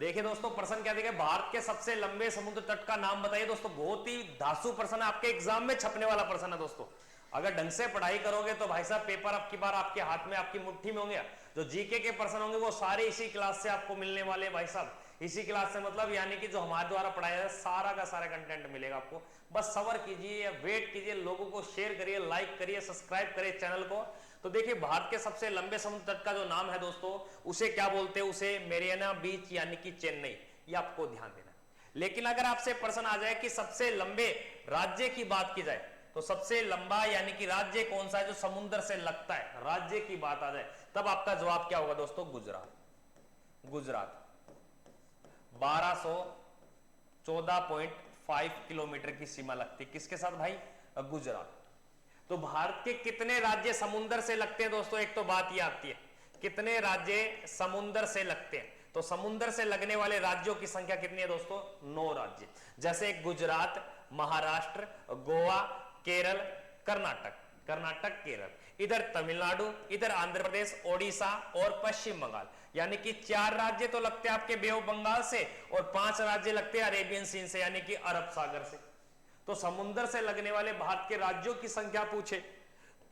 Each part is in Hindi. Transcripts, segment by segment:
देखिए दोस्तों, प्रश्न क्या दिया, भारत के सबसे लंबे समुद्र तट का नाम बताइए। दोस्तों बहुत ही धांसू प्रश्न है, आपके एग्जाम में छपने वाला प्रश्न है दोस्तों। अगर ढंग से पढ़ाई करोगे तो भाई साहब पेपर आपकी बार आपके हाथ में, आपकी मुट्ठी में होंगे। जो जीके के प्रश्न होंगे वो सारे इसी क्लास से आपको मिलने वाले भाई साहब, इसी क्लास से मतलब यानी कि जो हमारे द्वारा पढ़ाया जाए सारा का सारा कंटेंट मिलेगा आपको। बस सब्र कीजिए, वेट कीजिए, लोगों को शेयर करिए, लाइक करिए, सब्सक्राइब करिए चैनल को। तो देखिए, भारत के सबसे लंबे समुद्र तट का जो नाम है दोस्तों, उसे क्या बोलते हैं, उसे मेरियाना बीच यानी कि चेन्नई, ये आपको ध्यान देना। लेकिन अगर आपसे प्रश्न आ जाए कि सबसे लंबे राज्य की बात की जाए, तो सबसे लंबा यानी कि राज्य कौन सा है जो समुद्र से लगता है, राज्य की बात आ जाए, तब आपका जवाब क्या होगा दोस्तों, गुजरात। गुजरात 1214.5 किलोमीटर की सीमा लगती है किसके साथ भाई, गुजरात। तो भारत के कितने राज्य समुद्र से लगते हैं दोस्तों, एक तो बात ये आती है कितने राज्य समुद्र से लगते हैं। तो समुद्र से लगने वाले राज्यों की संख्या कितनी है दोस्तों, 9 राज्य। जैसे गुजरात, महाराष्ट्र, गोवा, केरल, कर्नाटक, कर्नाटक केरल, इधर तमिलनाडु, इधर आंध्र प्रदेश, ओडिशा और पश्चिम बंगाल। यानी कि 4 राज्य तो लगते हैं आपके बे ऑफ बंगाल से और 5 राज्य लगते हैं अरेबियन सीन से यानी कि अरब सागर से। तो समुद्र से लगने वाले भारत के राज्यों की संख्या पूछे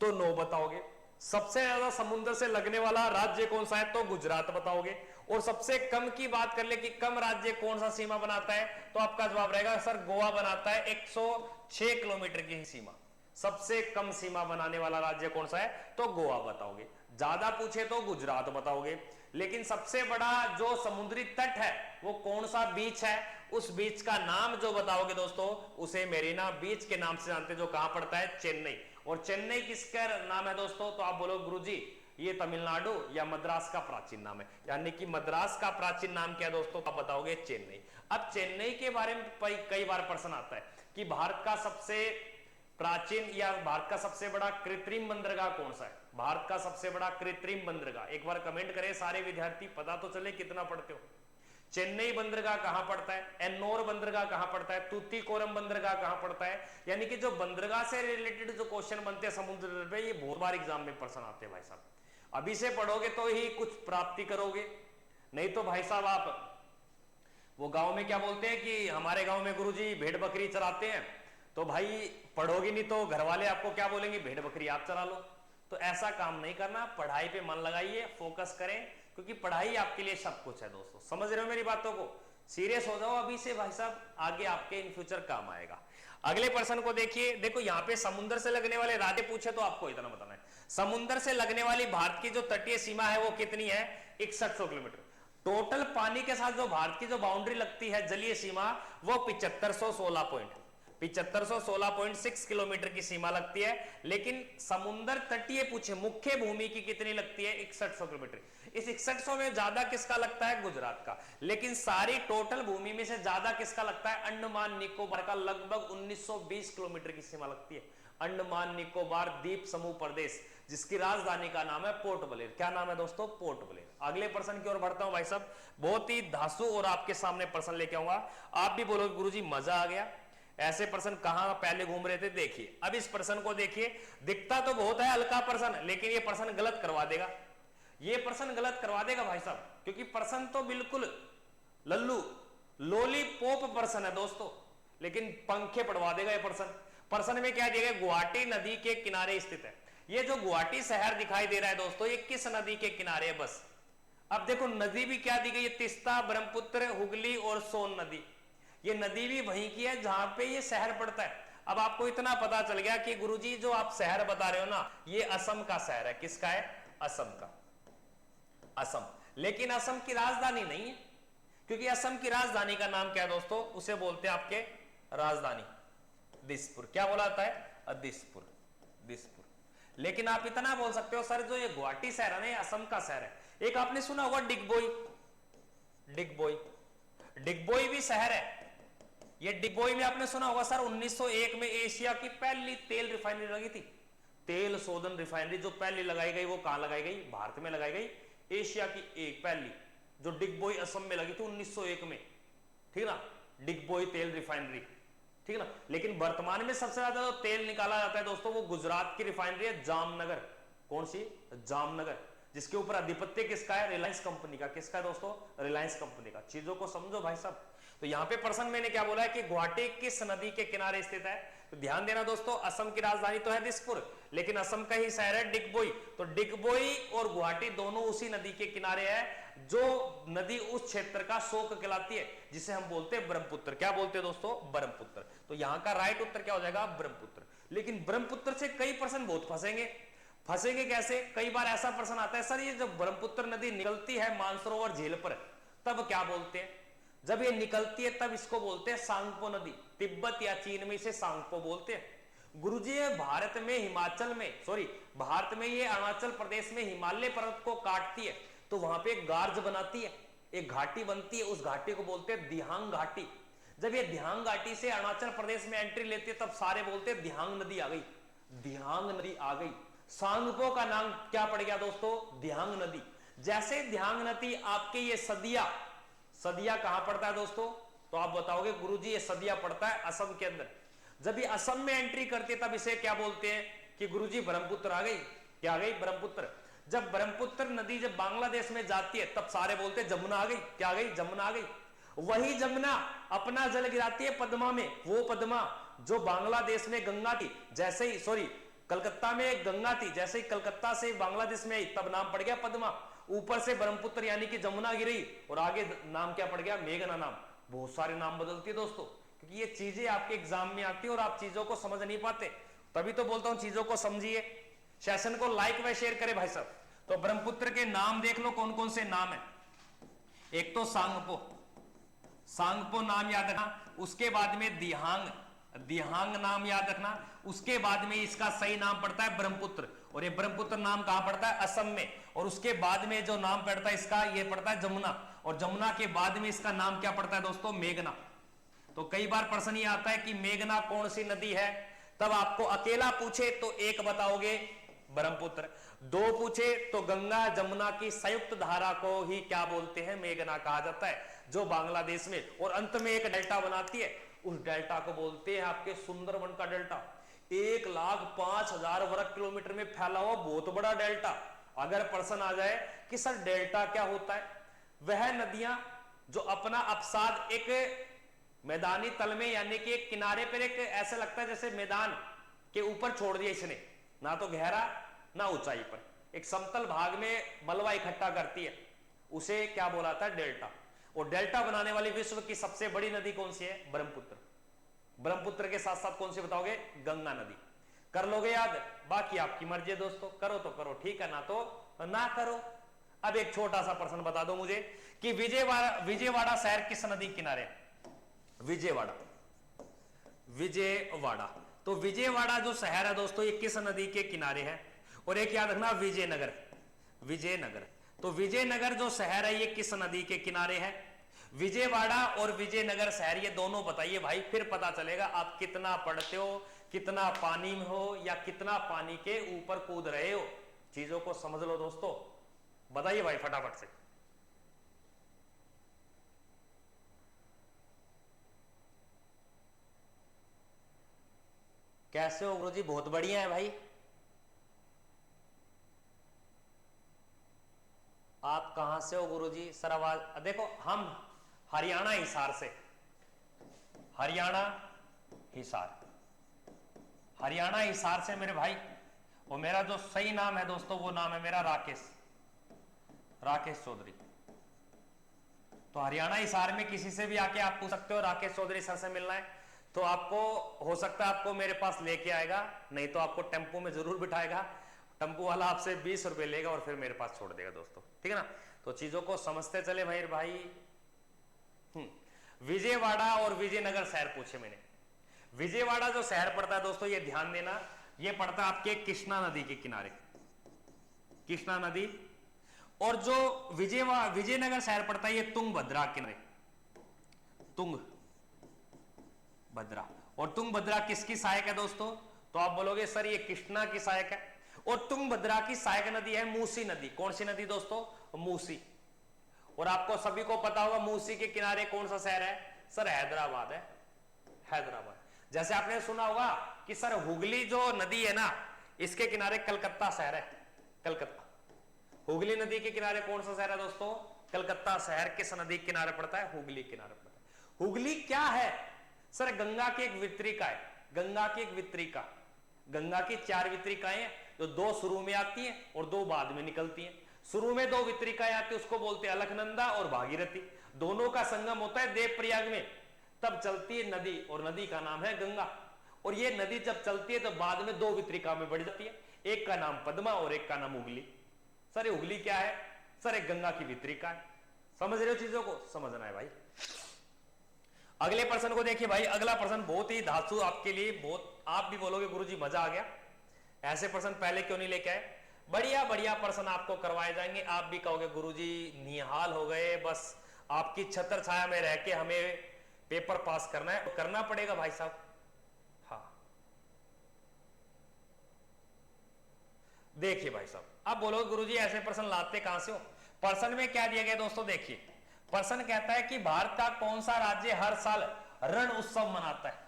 तो 9 बताओगे। सबसे ज्यादा समुद्र से लगने वाला राज्य कौन सा है, तो गुजरात बताओगे। और सबसे कम की बात कर ले कि कम राज्य कौन सा सीमा बनाता है, तो आपका जवाब रहेगा सर गोवा बनाता है 106 किलोमीटर की सीमा। सबसे कम सीमा बनाने वाला राज्य कौन सा है, तो गोवा बताओगे। ज्यादा पूछे तो गुजरात बताओगे। लेकिन सबसे बड़ा जो समुद्री तट है वो कौन सा बीच है, उस बीच का नाम जो बताओगे दोस्तों, उसे मेरीना बीच के नाम से जानते हैं, जो कहां पड़ता है, चेन्नई। और चेन्नई किसका नाम है दोस्तों, तो आप बोलो गुरुजी ये तमिलनाडु या मद्रास का प्राचीन नाम है। यानी कि मद्रास का प्राचीन नाम क्या है दोस्तों, आप बताओगे चेन्नई। अब चेन्नई के बारे में कई बार प्रश्न आता है कि भारत का सबसे प्राचीन या भारत का सबसे बड़ा कृत्रिम बंदरगाह कौन सा है। भारत का सबसे बड़ा कृत्रिम बंदरगाह, एक बार कमेंट करें सारे विद्यार्थी, पता तो चले कितना पढ़ते हो। चेन्नई बंदरगाह कहां पड़ता है, एन्नोर बंदरगाह कहां पड़ता है, तूतीकोरम बंदरगाह कहां पड़ता है। यानी कि जो बंदरगाह से रिलेटेड जो क्वेश्चन बनते हैं समुद्र तट पे, ये बहुत बार एग्जाम में प्रश्न आते हैं भाई साहब। अभी से पढ़ोगे तो ही कुछ प्राप्ति करोगे, नहीं तो भाई साहब आप वो गांव में क्या बोलते हैं कि हमारे गांव में गुरुजी भेड़ बकरी चराते हैं, तो भाई पढ़ोगे नहीं तो घर वाले आपको क्या बोलेंगे, भेड़ बकरी आप चरा लो। तो ऐसा काम नहीं करना, पढ़ाई पे मन लगाइए, फोकस करें, क्योंकि पढ़ाई आपके लिए सब कुछ है दोस्तों। समझ रहे हो मेरी बातों को, सीरियस हो जाओ अभी से भाई साहब, आगे आपके इन फ्यूचर काम आएगा। अगले प्रश्न को देखिए, देखो यहां पे समुद्र से लगने वाले राज्य पूछे तो आपको इतना बताना है, समुद्र से लगने वाली भारत की जो तटीय सीमा है वो कितनी है, 6100 किलोमीटर। टोटल पानी के साथ जो भारत की जो बाउंड्री लगती है जलीय सीमा, वो 7516.6 किलोमीटर की सीमा लगती है। लेकिन समुद्र तटीय पूछे मुख्य भूमि की कितनी लगती है, 6100 किलोमीटर। इस 6100 में ज्यादा किसका लगता है, गुजरात का। लेकिन सारी टोटल भूमि में से ज्यादा किसका लगता है, अंडमान निकोबार का, लगभग 1920 किलोमीटर की सीमा लगती है। अंडमान निकोबार द्वीप समूह प्रदेश, जिसकी राजधानी का नाम है पोर्ट ब्लेयर। क्या नाम है दोस्तों, पोर्ट ब्लेयर। अगले प्रश्न की ओर बढ़ता हूं भाई साहब, बहुत ही धांसू और आपके सामने प्रश्न लेके आऊंगा। आप भी बोलोगे गुरुजी मजा आ गया, ऐसे प्रश्न कहां पहले घूम रहे थे। देखिए अब इस प्रश्न को देखिए, दिखता तो बहुत है हल्का प्रश्न, लेकिन ये प्रश्न गलत करवा देगा। ये प्रश्न गलत करवा देगा भाई साहब, क्योंकि प्रश्न तो बिल्कुल लल्लू लॉलीपॉप प्रश्न है दोस्तों, लेकिन पंखे पड़वा देगा ये प्रश्न। प्रश्न में क्या दिया गया, गुवाहाटी नदी के किनारे स्थित है। ये जो गुवाहाटी शहर दिखाई दे रहा है दोस्तों, ये किस नदी के किनारे है, बस। अब देखो नदी भी क्या दी गई है, तिस्ता, ब्रह्मपुत्र, हुगली और सोन नदी। ये नदी भी वहीं की है जहां पे ये शहर पड़ता है। अब आपको इतना पता चल गया कि गुरुजी जो आप शहर बता रहे हो ना, ये असम का शहर है। किसका है, असम का, असम। लेकिन असम की राजधानी नहीं है, क्योंकि असम की राजधानी का नाम क्या है दोस्तों, उसे बोलते हैं आपके राजधानी दिसपुर। क्या बोला जाता है, दिसपुर, दिसपुर। लेकिन आप इतना बोल सकते हो सर जो ये गुवाहाटी शहर है ना, ये असम का शहर है। एक आपने सुना होगा डिगबोई, डिगबोई, डिगबोई भी शहर है। ये डिगबोई में आपने सुना होगा सर 1901 में एशिया की पहली तेल रिफाइनरी लगी थी। तेल शोधन रिफाइनरी जो पहली लगाई गई वो कहां लगाई गई, भारत में लगाई गई। एशिया की एक पहली जो डिगबोई असम में लगी थी 1901 में, ठीक ना, डिगबोई तेल रिफाइनरी, ठीक ना। लेकिन वर्तमान में सबसे ज्यादा जो तेल निकाला जाता है दोस्तों, वो गुजरात की रिफाइनरी है जामनगर। कौन सी, जामनगर। जिसके ऊपर आधिपत्य किसका है? रिलायंस कंपनी का। किसका है दोस्तों? रिलायंस कंपनी का। चीजों को समझो भाई साहब। तो यहाँ पे प्रश्न मैंने क्या बोला है कि गुवाहाटी किस नदी के किनारे स्थित है? तो ध्यान देना दोस्तों, असम की राजधानी तो है दिसपुर, लेकिन असम का ही शहर है डिगबोई। तो डिगबोई और गुवाहाटी दोनों उसी नदी के किनारे है, जो नदी उस क्षेत्र का शोक कहलाती है, जिसे हम बोलते हैं ब्रह्मपुत्र। क्या बोलते हैं दोस्तों? ब्रह्मपुत्र। तो यहाँ का राइट उत्तर क्या हो जाएगा? ब्रह्मपुत्र। लेकिन ब्रह्मपुत्र से कई प्रश्न बहुत फंसेंगे कैसे? कई बार ऐसा प्रश्न आता है, सर ये जब ब्रह्मपुत्र नदी निकलती है मानसरोवर झील पर, तब क्या बोलते हैं? जब ये निकलती है तब इसको बोलते हैं सांगपो नदी। तिब्बत या चीन में इसे सांगपो बोलते हैं। गुरुजी भारत में भारत में ये अरुणाचल प्रदेश में हिमालय पर्वत को काटती है, तो वहां पे एक गार्ज बनाती है, एक घाटी बनती है, उस घाटी को बोलते हैं दिहांग घाटी। जब ये दिहांग घाटी से अरुणाचल प्रदेश में एंट्री लेती है, तब सारे बोलते हैं दिहांग नदी आ गई, दिहांग नदी आ गई। सांगपो का नाम क्या पड़ गया दोस्तों? दिहांग नदी। जैसे दिहांग नदी आपके ये सदिया कहां पड़ता है दोस्तों? तो आप बताओगे गुरुजी ये सदिया पड़ता है असम के अंदर। जब ये असम में एंट्री करती है तब इसे क्या बोलते हैं कि गुरुजी ब्रह्मपुत्र आ गई। क्या आ गई? ब्रह्मपुत्र। जब ब्रह्मपुत्र नदी जब बांग्लादेश में जाती है तब सारे बोलते हैं जमुना आ गई। क्या आ गई? जमुना आ गई। वही जमुना अपना जल गिराती है पद्मा में, वो पद्मा जो बांग्लादेश में गंगा थी, जैसे ही कलकत्ता में गंगा थी, जैसे ही कलकत्ता से बांग्लादेश में आई तब नाम पड़ गया पद्मा। ऊपर से ब्रह्मपुत्र यानी कि जमुना गिरी और आगे नाम क्या पड़ गया? मेघना नाम। बहुत सारे नाम बदलती है दोस्तों, क्योंकि ये चीजें आपके एग्जाम में आती है और आप चीजों को समझ नहीं पाते। तभी तो बोलता हूं चीजों को समझिए। सेशन को लाइक व शेयर करें भाई साहब। तो ब्रह्मपुत्र के नाम देख लो कौन कौन से नाम है। एक तो सांगपो नाम याद रखना, उसके बाद में दिहांग नाम याद रखना, उसके बाद में इसका सही नाम पड़ता है ब्रह्मपुत्र, और ये ब्रह्मपुत्र नाम कहां पड़ता है? असम में। और उसके बाद में जो नाम पड़ता है इसका, ये पड़ता है जमुना, और जमुना के बाद में इसका नाम क्या पड़ता है दोस्तों? मेघना। तो कई बार प्रश्न ये आता है कि मेघना कौन सी नदी है, तब आपको अकेला पूछे तो एक बताओगे ब्रह्मपुत्र, दो पूछे तो गंगा जमुना की संयुक्त धारा को ही क्या बोलते हैं? मेघना कहा जाता है, जो बांग्लादेश में और अंत में एक डेल्टा बनाती है, उस डेल्टा को बोलते हैं आपके सुंदरवन का डेल्टा। 1,05,000 वर्ग किलोमीटर में फैला हुआ बहुत बड़ा डेल्टा। अगर प्रश्न आ जाए कि सर डेल्टा क्या होता है, वह नदियां जो अपना अपसाद एक मैदानी तल में यानी कि एक किनारे पर एक ऐसा लगता है जैसे मैदान के ऊपर छोड़ दिया इसने, ना तो गहरा ना ऊंचाई पर, एक समतल भाग में मलबा इकट्ठा करती है, उसे क्या बोला था? डेल्टा। और डेल्टा बनाने वाली विश्व की सबसे बड़ी नदी कौन सी है? ब्रह्मपुत्र। ब्रह्मपुत्र के साथ साथ कौन सी बताओगे? गंगा नदी। कर लोगे याद? बाकी आपकी मर्जी है दोस्तों, करो तो करो, ठीक है, ना तो ना करो। अब एक छोटा सा प्रश्न बता दो मुझे कि विजयवाड़ा शहर किस नदी किनारे? विजयवाड़ा। तो विजयवाड़ा जो शहर है दोस्तों, ये किस नदी के किनारे है? और एक याद रखना विजयनगर। तो विजयनगर जो शहर है ये किस नदी के किनारे है? विजयवाड़ा और विजयनगर शहर, ये दोनों बताइए भाई, फिर पता चलेगा आप कितना पढ़ते हो, कितना पानी में हो, या कितना पानी के ऊपर कूद रहे हो। चीजों को समझ लो दोस्तों, बताइए भाई फटाफट से। कैसे हो गुरुजी? बहुत बढ़िया है भाई। आप कहां से हो गुरुजी? सर आवाज देखो, हम हरियाणा हिसार से, हरियाणा हिसार से मेरे भाई। और मेरा जो सही नाम है दोस्तों, वो नाम है मेरा राकेश चौधरी। तो हरियाणा हिसार में किसी से भी आके आप पूछ सकते हो राकेश चौधरी सर से मिलना है, तो आपको हो सकता है आपको मेरे पास लेके आएगा, नहीं तो आपको टेम्पो में जरूर बिठाएगा। टेम्पो वाला आपसे 20 रुपए लेगा और फिर मेरे पास छोड़ देगा दोस्तों, ठीक है ना। तो चीजों को समझते चले भाई। विजयवाड़ा और विजयनगर शहर पूछे मैंने। विजयवाड़ा जो शहर पड़ता है दोस्तों, ये ध्यान देना, ये पड़ता है आपके कृष्णा नदी के किनारे, कृष्णा नदी। और जो विजयनगर शहर पड़ता है, ये तुंगभद्रा किनारे, तुंगभद्रा। और तुंगभद्रा किसकी सहायक है दोस्तों? तो आप बोलोगे सर ये कृष्णा की सहायक है। और तुंगभद्रा की सहायक नदी है मूसी नदी। कौन सी नदी दोस्तों? मूसी। और आपको सभी को पता होगा मूसी के किनारे कौन सा शहर है? सर हैदराबाद है, हैदराबाद। जैसे आपने सुना होगा कि सर हुगली जो नदी है ना, इसके किनारे कलकत्ता शहर है, कलकत्ता। हुगली नदी के किनारे कौन सा शहर है दोस्तों? कलकत्ता शहर किस नदी के किनारे पड़ता है? हुगली किनारे पड़ता है। हुगली क्या है सर? गंगा की एक वितरिका है। गंगा की एक वितरिका। गंगा की 4 वितरिकाएं जो 2 शुरू में आती हैं और 2 बाद में निकलती हैं। शुरू में 2 वितरिकाएं आती है, उसको बोलते हैं अलकनंदा और भागीरथी। दोनों का संगम होता है देवप्रयाग में, तब चलती है नदी और नदी का नाम है गंगा। और ये नदी जब चलती है तो बाद में 2 वितरिका में बढ़ जाती है, एक का नाम पद्मा और एक का नाम हुगली। सर ये हुगली क्या है? सर एक गंगा की वितरिका है। समझ रहे हो चीजों को? समझना है भाई। अगले प्रश्न को देखिए भाई। अगला प्रश्न बहुत ही धांसू आपके लिए, बहुत आप भी बोलोगे गुरुजी मजा आ गया, ऐसे प्रश्न पहले क्यों नहीं लेके आए। बढ़िया बढ़िया प्रश्न आपको करवाए जाएंगे। आप भी कहोगे गुरुजी निहाल हो गए, बस आपकी छत्र छाया में रह के हमें पेपर पास करना है। तो करना पड़ेगा भाई साहब। हाँ देखिए भाई साहब, आप बोलोगे गुरुजी ऐसे प्रश्न लाते कहां से हो। प्रश्न में क्या दिया गया दोस्तों? देखिए प्रश्न कहता है कि भारत का कौन सा राज्य हर साल रण उत्सव मनाता है?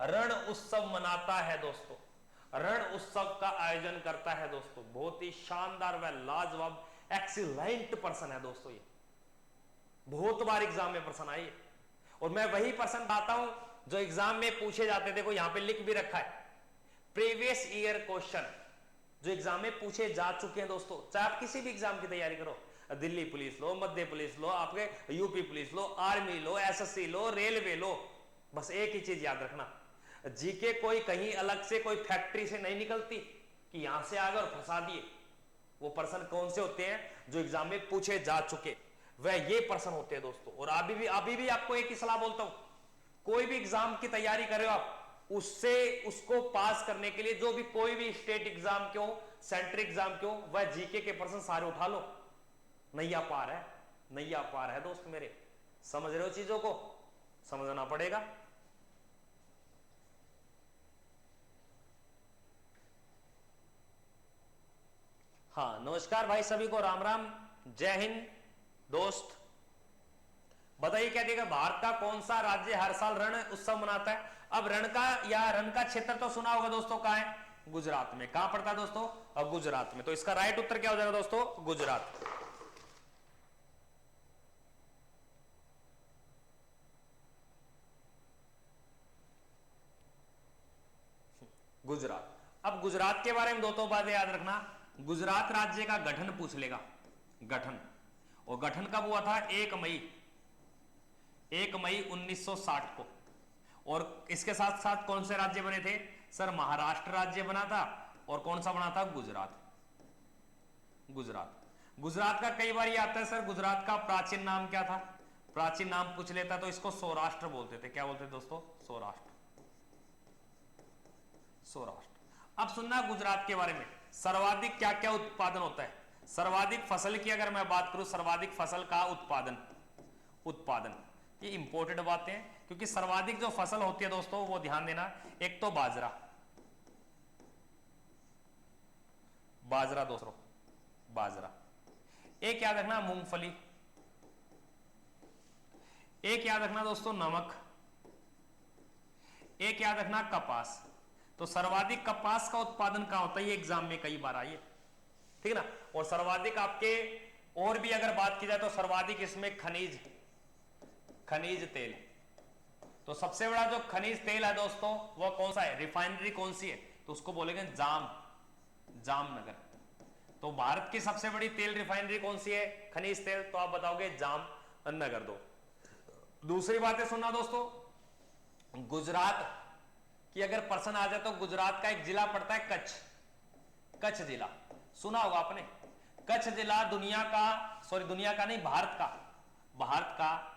रण उत्सव मनाता है दोस्तों, रण उत्सव का आयोजन करता है दोस्तों। बहुत ही शानदार व लाजवाब एक्सीलेंट प्रश्न है दोस्तों। ये बहुत बार एग्जाम में प्रश्न आए और मैं वही प्रश्न लाता हूं जो एग्जाम में पूछे जाते। देखो यहां पे लिख भी रखा है प्रीवियस ईयर क्वेश्चन जो एग्जाम में पूछे जा चुके हैं दोस्तों। चाहे आप किसी भी एग्जाम की तैयारी करो, दिल्ली पुलिस लो, मध्य पुलिस लो, आपके यूपी पुलिस लो, आर्मी लो, एसएससी लो, रेलवे लो, बस एक ही चीज याद रखना, जीके कोई कहीं अलग से कोई फैक्ट्री से नहीं निकलती कि यहां से आ गए और फंसा दिए। वो प्रश्न कौन से होते हैं? जो एग्जाम में पूछे जा चुके, वह ये प्रश्न होते हैं दोस्तों। और अभी भी आपको एक ही सलाह बोलता हूं, कोई भी एग्जाम की तैयारी कर रहे हो आप, उसको पास करने के लिए जो भी कोई भी स्टेट एग्जाम क्यों, सेंट्रल एग्जाम क्यों, वह जीके के प्रश्न सारे उठा लो। नैया पार है, नैया पार है दोस्त मेरे। समझ रहे हो चीजों को? समझना पड़ेगा। हाँ नमस्कार भाई सभी को, राम राम, जय हिंद दोस्त। बताइए क्या देगा? भारत का कौन सा राज्य हर साल रण उत्सव मनाता है? अब रण का क्षेत्र तो सुना होगा दोस्तों, कहां है? गुजरात में। कहां पड़ता है दोस्तों? अब गुजरात में। तो इसका राइट उत्तर क्या हो जाएगा दोस्तों? गुजरात। गुजरात। अब गुजरात के बारे में दो बातें याद रखना। गुजरात राज्य का गठन पूछ लेगा, गठन। और गठन कब हुआ था? 1 मई 1960 को। और इसके साथ साथ कौन से राज्य बने थे? सर महाराष्ट्र राज्य बना था। और कौन सा बना था? गुजरात। गुजरात। गुजरात का कई बार ये आता है सर, गुजरात का प्राचीन नाम क्या था? प्राचीन नाम पूछ लेता तो इसको सौराष्ट्र बोलते थे। क्या बोलते थे दोस्तों? सौराष्ट्र। सौराष्ट्र। अब सुनना गुजरात के बारे में, सर्वाधिक क्या क्या उत्पादन होता है? सर्वाधिक फसल की अगर मैं बात करूं, सर्वाधिक फसल का उत्पादन ये इंपोर्टेड बातें हैं, क्योंकि सर्वाधिक जो फसल होती है दोस्तों वो ध्यान देना, एक तो बाजरा दोस्तों, बाजरा। एक याद रखना मूंगफली, एक याद रखना दोस्तों नमक, एक याद रखना कपास। तो सर्वाधिक कपास का उत्पादन कहां होता है? ये एग्जाम में कई बार आई है, ठीक है ना। और सर्वाधिक आपके और भी अगर बात की जाए तो सर्वाधिक इसमें खनिज तेल। तो सबसे बड़ा जो खनिज तेल है दोस्तों वो कौन सा है? रिफाइनरी कौन सी है? तो उसको बोलेंगे जामनगर। तो भारत की सबसे बड़ी तेल रिफाइनरी कौन सी है? खनिज तेल। तो आप बताओगे जामनगर। दूसरी बात है सुनना दोस्तों, गुजरात कि अगर प्रश्न आ जाए तो गुजरात का एक जिला पड़ता है कच्छ जिला। सुना होगा आपने। कच्छ जिला दुनिया का नहीं, भारत का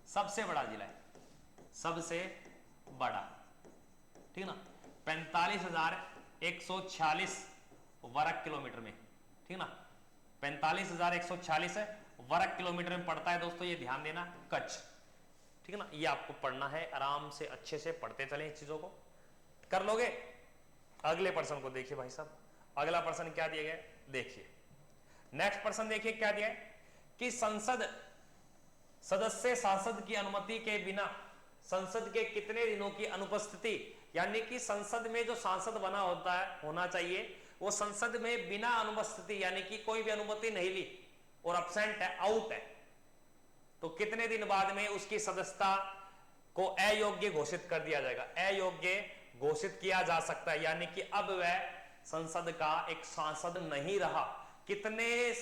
सबसे बड़ा जिला है, सबसे बड़ा, ठीक ना। 45,146 वर्ग किलोमीटर में, ठीक ना। 45,146 वर्ग किलोमीटर में पड़ता है दोस्तों, ये ध्यान देना, कच्छ, ठीक है ना। ये आपको पढ़ना है, आराम से अच्छे से पढ़ते चलें, इस चीजों को कर लोगे। अगले प्रश्न को देखिए भाई साहब, अगला प्रश्न क्या दिया गया देखिए। नेक्स्ट प्रश्न देखिए क्या दिया है कि सदस्य सांसद की अनुमति के बिना संसद के कितने दिनों की अनुपस्थिति, यानी कि संसद में जो सांसद होना चाहिए वो संसद में बिना अनुपस्थिति यानी कि कोई भी अनुमति नहीं ली और अब्सेंट है, आउट है, तो कितने दिन बाद में उसकी सदस्यता को अयोग्य घोषित कर दिया जाएगा, अयोग्य घोषित किया जा सकता है, यानी कि अब वह संसद का एक सांसद नहीं रहा। कितने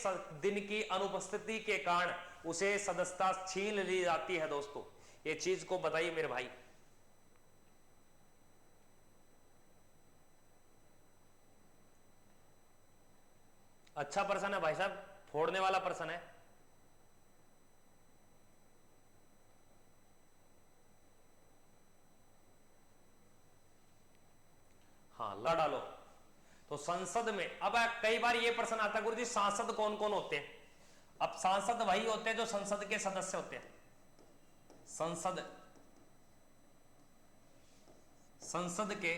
दिन की अनुपस्थिति के कारण उसे सदस्यता छीन ली जाती है दोस्तों, ये चीज को बताइए मेरे भाई। अच्छा प्रश्न है भाई साहब, फोड़ने वाला प्रश्न है। हाँ ला डालो। तो संसद में अब कई बार ये प्रश्न आता है गुरुजी सांसद कौन कौन होते हैं। अब सांसद वही होते हैं जो संसद के सदस्य होते हैं। संसद के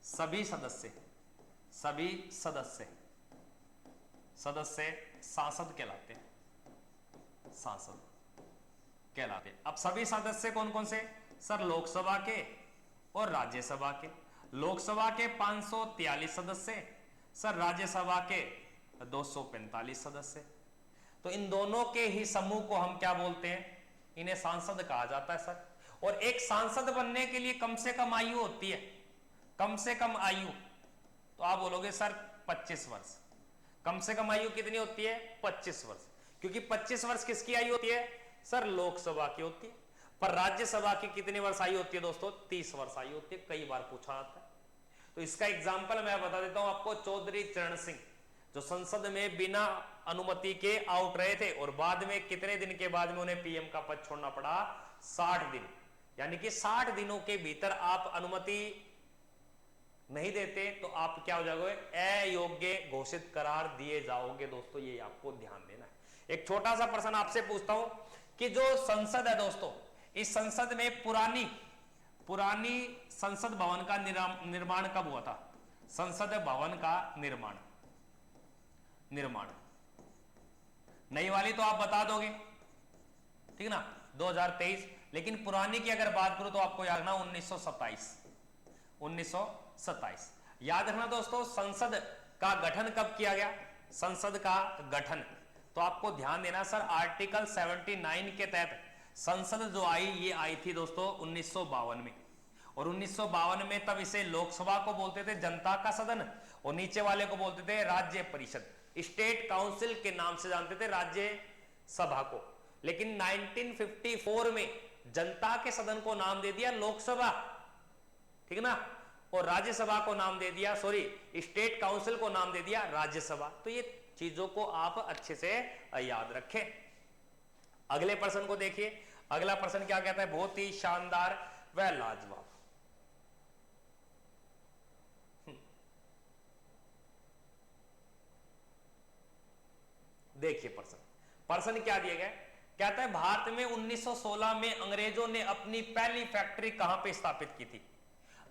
सभी सदस्य सांसद कहलाते हैं, सांसद कहलाते हैं। अब सभी सदस्य कौन कौन से सर, लोकसभा के और राज्यसभा के। लोकसभा के 543 सदस्य सर, राज्यसभा के 245 सदस्य। तो इन दोनों के ही समूह को हम क्या बोलते हैं, इन्हें सांसद कहा जाता है सर। और एक सांसद बनने के लिए कम से कम आयु होती है, कम से कम आयु, तो आप बोलोगे सर 25 वर्ष। कम से कम आयु कितनी होती है, 25 वर्ष, क्योंकि 25 वर्ष किसकी आयु होती है सर, लोकसभा की होती है। पर राज्यसभा की कितनी वर्ष आयु होती है दोस्तों, 30 वर्ष आयु होती है, कई बार पूछा जाता है। तो इसका एग्जाम्पल मैं बता देता हूं आपको, चौधरी चरण सिंह जो संसद में बिना अनुमति के आउट रहे थे और बाद में कितने दिन के बाद में उन्हें पीएम का पद छोड़ना पड़ा, 60 दिन। यानी कि 60 दिनों के भीतर आप अनुमति नहीं देते तो आप क्या हो जाओगे, अयोग्य घोषित करार दिए जाओगे दोस्तों, ये आपको ध्यान देना है। एक छोटा सा प्रश्न आपसे पूछता हूं कि जो संसद है दोस्तों, इस संसद में पुरानी संसद भवन का निर्माण कब हुआ था, संसद भवन का निर्माण नई वाली तो आप बता दोगे, ठीक ना, 2023। लेकिन पुरानी की अगर बात करूं तो आपको याद रखना 1927। याद रखना दोस्तों, संसद का गठन कब किया गया, संसद का गठन, तो आपको ध्यान देना सर, आर्टिकल 79 के तहत संसद जो आई, ये आई थी दोस्तों 1952 में। और 1952 में तब इसे लोकसभा को बोलते थे जनता का सदन, और नीचे वाले को बोलते थे राज्य परिषद, स्टेट काउंसिल के नाम से जानते थे राज्य सभा को। लेकिन 1954 में जनता के सदन को नाम दे दिया लोकसभा, ठीक ना, और राज्यसभा को नाम दे दिया, स्टेट काउंसिल को नाम दे दिया राज्यसभा। तो ये चीजों को आप अच्छे से याद रखें। अगले प्रश्न को देखिए, अगला प्रश्न क्या कहता है, बहुत ही शानदार व लाजवाब। देखिए प्रश्न क्या दिया गया, कहता है भारत में 1916 में अंग्रेजों ने अपनी पहली फैक्ट्री कहां पे स्थापित की थी।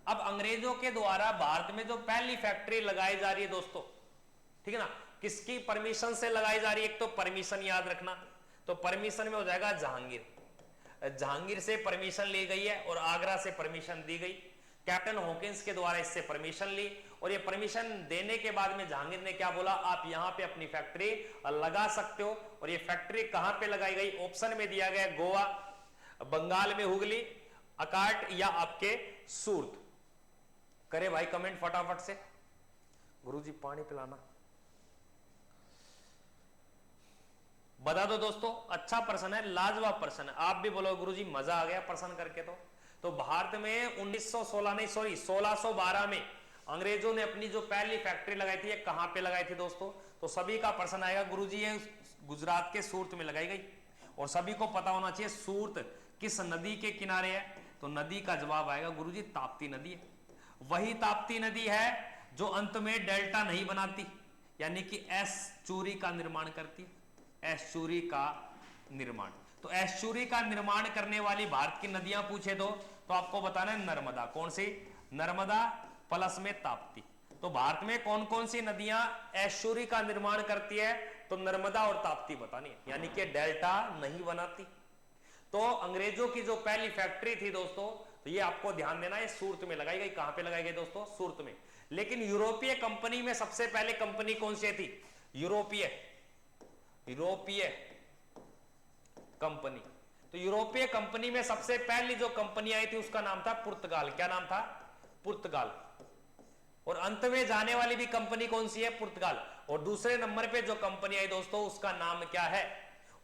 अब अंग्रेजों के द्वारा भारत में जो पहली फैक्ट्री लगाई जा रही है दोस्तों, ठीक है ना, किसकी परमिशन से लगाई जा रही है, एक तो परमिशन याद रखना, तो परमिशन में हो जाएगा जहांगीर से परमिशन ली गई है और आगरा से परमिशन दी गई। कैप्टन हॉकिंस के द्वारा इससे परमिशन ली, और ये परमिशन देने के बाद में जहांगीर ने क्या बोला, आप यहां पे अपनी फैक्ट्री लगा सकते हो। और ये फैक्ट्री कहां पे लगाई गई, ऑप्शन में दिया गया गोवा, बंगाल में हुगली, अकाट या आपके सूरत। करे भाई कमेंट फटाफट से, गुरुजी पानी पिलाना, बता दो दोस्तों। अच्छा प्रश्न है, लाजवाब प्रश्न है, आप भी बोलो गुरुजी मजा आ गया प्रश्न करके। तो भारत में 1612 में अंग्रेजों ने अपनी जो पहली फैक्ट्री लगाई थी, ये कहां पे लगाई थी दोस्तों, तो सभी का प्रश्न आएगा गुरुजी ये गुजरात के सूरत में लगाई गई। और सभी को पता होना चाहिए सूरत किस नदी के किनारे है, तो नदी का जवाब आएगा गुरुजी ताप्ती नदी है। वही ताप्ती नदी है जो अंत में डेल्टा नहीं बनाती, यानी कि एस्चुरी का निर्माण करती है, एस्चुरी का निर्माण। तो एस्चुरी का निर्माण करने वाली भारत की नदियां पूछे तो आपको बताना है नर्मदा, कौन सी, नर्मदा प्लस में ताप्ती। तो भारत में कौन कौन सी नदियां एस्चुरी का निर्माण करती है, तो नर्मदा और ताप्ती बतानी है, यानी कि डेल्टा नहीं बनाती। तो अंग्रेजों की जो पहली फैक्ट्री थी दोस्तों, तो ये आपको ध्यान देना है, सूरत में लगाई गई। कहां पे लगाई गई दोस्तों, सूरत में। लेकिन यूरोपीय कंपनी में सबसे पहले कंपनी कौन सी थी? यूरोपीय कंपनी। तो यूरोपीय कंपनी में सबसे पहली जो कंपनी आई थी उसका नाम था पुर्तगाल। क्या नाम था? पुर्तगाल। और अंत में जाने वाली भी कंपनी कौन सी है? पुर्तगाल। और दूसरे नंबर पे जो कंपनी आई दोस्तों उसका नाम क्या है?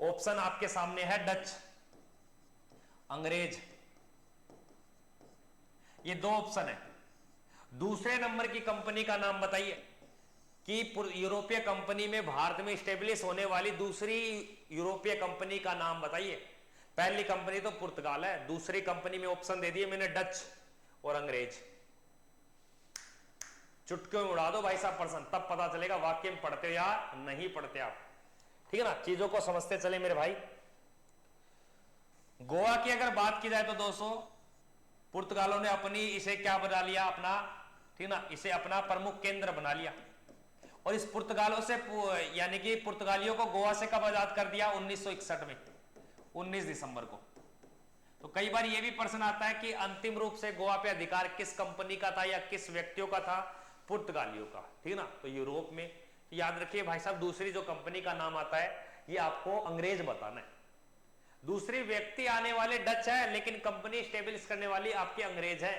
ऑप्शन आपके सामने है, डच, अंग्रेज। ये दो ऑप्शन है। दूसरे नंबर की कंपनी का नाम बताइए कि यूरोपीय कंपनी में भारत में स्टेब्लिश होने वाली दूसरी यूरोपीय कंपनी का नाम बताइए। पहली कंपनी तो पुर्तगाल है, दूसरी कंपनी में ऑप्शन दे दिए मैंने, डच और अंग्रेज। चुटकियों में उड़ा दो भाई साहब पर्सन, तब पता चलेगा वाक्य में पढ़ते हो या नहीं पढ़ते आप। ठीक है ना, चीजों को समझते चले मेरे भाई। गोवा की अगर बात की जाए तो दोस्तों पुर्तगालों ने अपनी इसे क्या बना लिया अपना, ठीक ना, इसे अपना प्रमुख केंद्र बना लिया। और इस पुर्तगालों से यानी कि पुर्तगालियों को गोवा से कब आजाद कर दिया? 1961 में, 19 दिसंबर को। तो कई बार यह भी प्रश्न आता है कि अंतिम रूप से गोवा पे अधिकार किस कंपनी का था या किस व्यक्तियों का था? पुर्तगालियों का। ठीक ना, तो यूरोप में तो याद रखिए भाई साहब, दूसरी जो कंपनी का नाम आता है ये आपको अंग्रेज बताना है। दूसरी व्यक्ति आने वाले डच है, लेकिन कंपनी स्टेब्लिश करने वाली आपकी अंग्रेज है,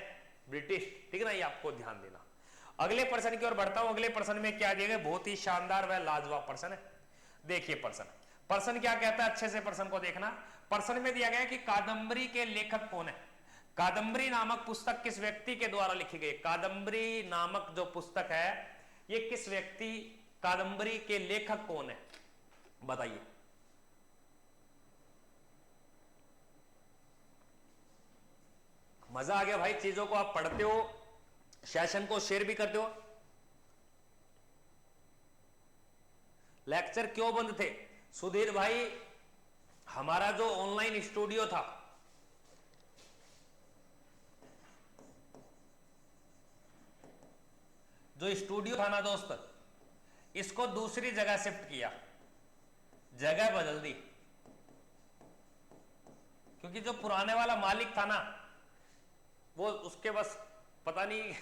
ब्रिटिश। ठीक है ना, ये आपको ध्यान देना। अगले प्रश्न की ओर बढ़ता हूं। अगले प्रश्न में क्या दिया गया? बहुत ही शानदार व लाजवाब प्रश्न है। देखिए प्रश्न क्या कहता है, अच्छे से प्रश्न को देखना। प्रश्न में दिया गया कि कादंबरी के लेखक कौन है? कादंबरी नामक पुस्तक किस व्यक्ति के द्वारा लिखी गई? कादंबरी नामक जो पुस्तक है ये किस व्यक्ति, कादंबरी के लेखक कौन है बताइए। मजा आ गया भाई, चीजों को आप पढ़ते हो, सेशन को शेयर भी करते हो। लेक्चर क्यों बंद थे सुधीर भाई? हमारा जो ऑनलाइन स्टूडियो था, जो स्टूडियो था ना दोस्त, इसको दूसरी जगह शिफ्ट किया, जगह बदल दी। क्योंकि जो पुराने वाला मालिक था ना, वो उसके बस पता नहीं,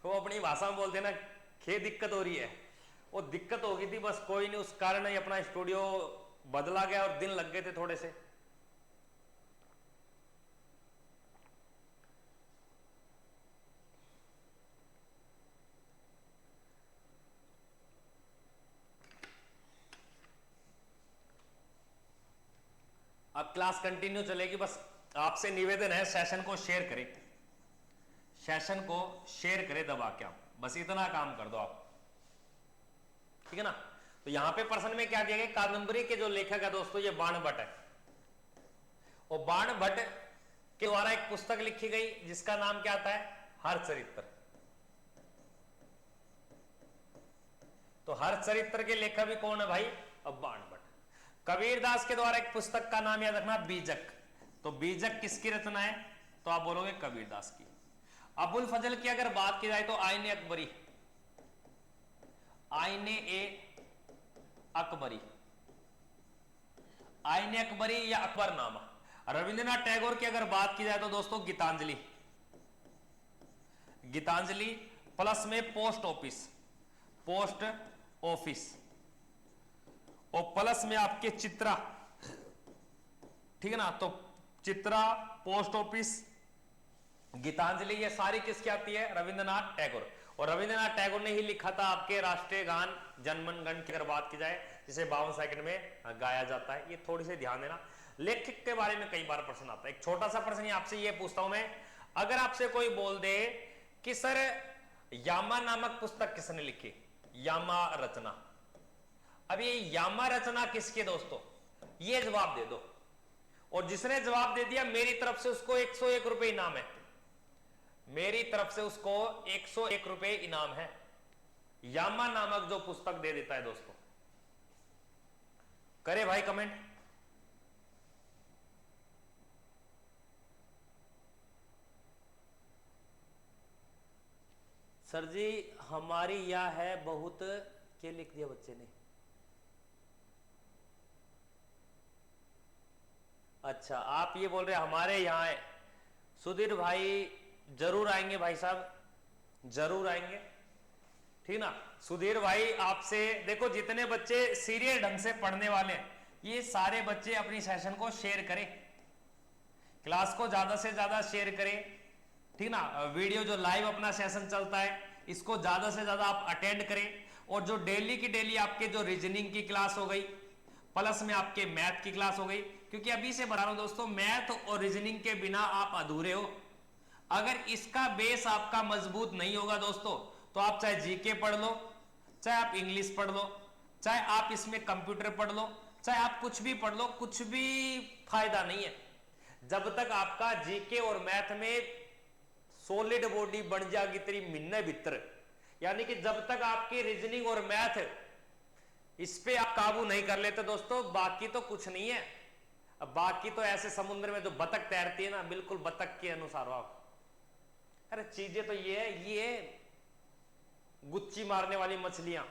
वो अपनी भाषा में बोलते ना, खे दिक्कत हो रही है, वो दिक्कत हो गई थी बस, कोई नहीं, उस कारण ही अपना स्टूडियो बदला गया और दिन लग गए थे थोड़े से। अब क्लास कंटिन्यू चलेगी, बस आपसे निवेदन है सेशन को शेयर करें, सेशन को शेयर करें दबा के, आप बस इतना काम कर दो आप। ठीक है ना, तो यहां पे प्रश्न में क्या दिया गया? कादंबरी के जो लेखक है दोस्तों ये बाणभट्ट है, और बाणभट्ट के द्वारा एक पुस्तक लिखी गई जिसका नाम क्या आता है? हरचरित्र। तो हरचरित्र के लेखक भी कौन है भाई? अब बाणभट्ट। कबीरदास के द्वारा एक पुस्तक का नाम याद रखना, बीजक। तो बीजक किसकी रचना है? तो आप बोलोगे कबीरदास की। अबुल फजल की अगर बात की जाए तो आईने अकबरी, आईने ए अकबरी, आईने अकबरी या अकबरनामा। रविंद्रनाथ टैगोर की अगर बात की जाए तो दोस्तों गीतांजलि, गीतांजलि प्लस में पोस्ट ऑफिस, पोस्ट ऑफिस, और प्लस में आपके चित्रा। ठीक है ना, तो चित्रा, पोस्ट ऑफिस, गीतांजलि, ये सारी किसकी आती है? रविंद्रनाथ टैगोर। और रविंद्रनाथ टैगोर ने ही लिखा था आपके राष्ट्रीय गान जनगण गण की अगर बात की जाए, जिसे 52 सेकंड में गाया जाता है। ये थोड़ी सी ध्यान देना, लेखक के बारे में कई बार प्रश्न आता है। एक छोटा सा प्रश्न आपसे ये पूछता हूं मैं, अगर आपसे कोई बोल दे कि सर यामा नामक पुस्तक किसने लिखी? यामा रचना। अब ये यामा रचना किसकी दोस्तों? ये जवाब दे दो, और जिसने जवाब दे दिया मेरी तरफ से उसको 101 रुपए इनाम है, मेरी तरफ से उसको 101 रुपए इनाम है। यामा नामक जो पुस्तक दे देता है दोस्तों, करे भाई कमेंट। सर जी हमारी यह है बहुत, क्या लिख दिया बच्चे ने? अच्छा आप ये बोल रहे हैं हमारे यहाँ है। सुधीर भाई जरूर आएंगे भाई साहब, जरूर आएंगे। ठीक ना। सुधीर भाई आपसे देखो, जितने बच्चे सीरियस ढंग से पढ़ने वाले हैं ये सारे बच्चे अपनी सेशन को शेयर करें, क्लास को ज्यादा से ज्यादा शेयर करें, ठीक ना। वीडियो जो लाइव अपना सेशन चलता है इसको ज्यादा से ज्यादा आप अटेंड करें, और जो डेली की डेली आपके जो रीजनिंग की क्लास हो गई प्लस में आपके मैथ की क्लास हो गई, क्योंकि अभी से बता रहा हूं दोस्तों, मैथ और रीजनिंग के बिना आप अधूरे हो। अगर इसका बेस आपका मजबूत नहीं होगा दोस्तों, तो आप चाहे जीके पढ़ लो, चाहे आप इंग्लिश पढ़ लो, चाहे आप इसमें कंप्यूटर पढ़ लो, चाहे आप कुछ भी पढ़ लो, कुछ भी फायदा नहीं है। जब तक आपका जीके और मैथ में सॉलिड बॉडी बन जाएगी तेरी मिन्ने भीतर, यानी कि जब तक आपकी रीजनिंग और मैथ इस पे आप काबू नहीं कर लेते दोस्तों, बाकी तो कुछ नहीं है। अब बाकी तो ऐसे समुद्र में जो बतख तैरती है ना, बिल्कुल बतख के अनुसार हो आप। अरे चीजें तो ये है, ये गुच्ची मारने वाली मछलियां,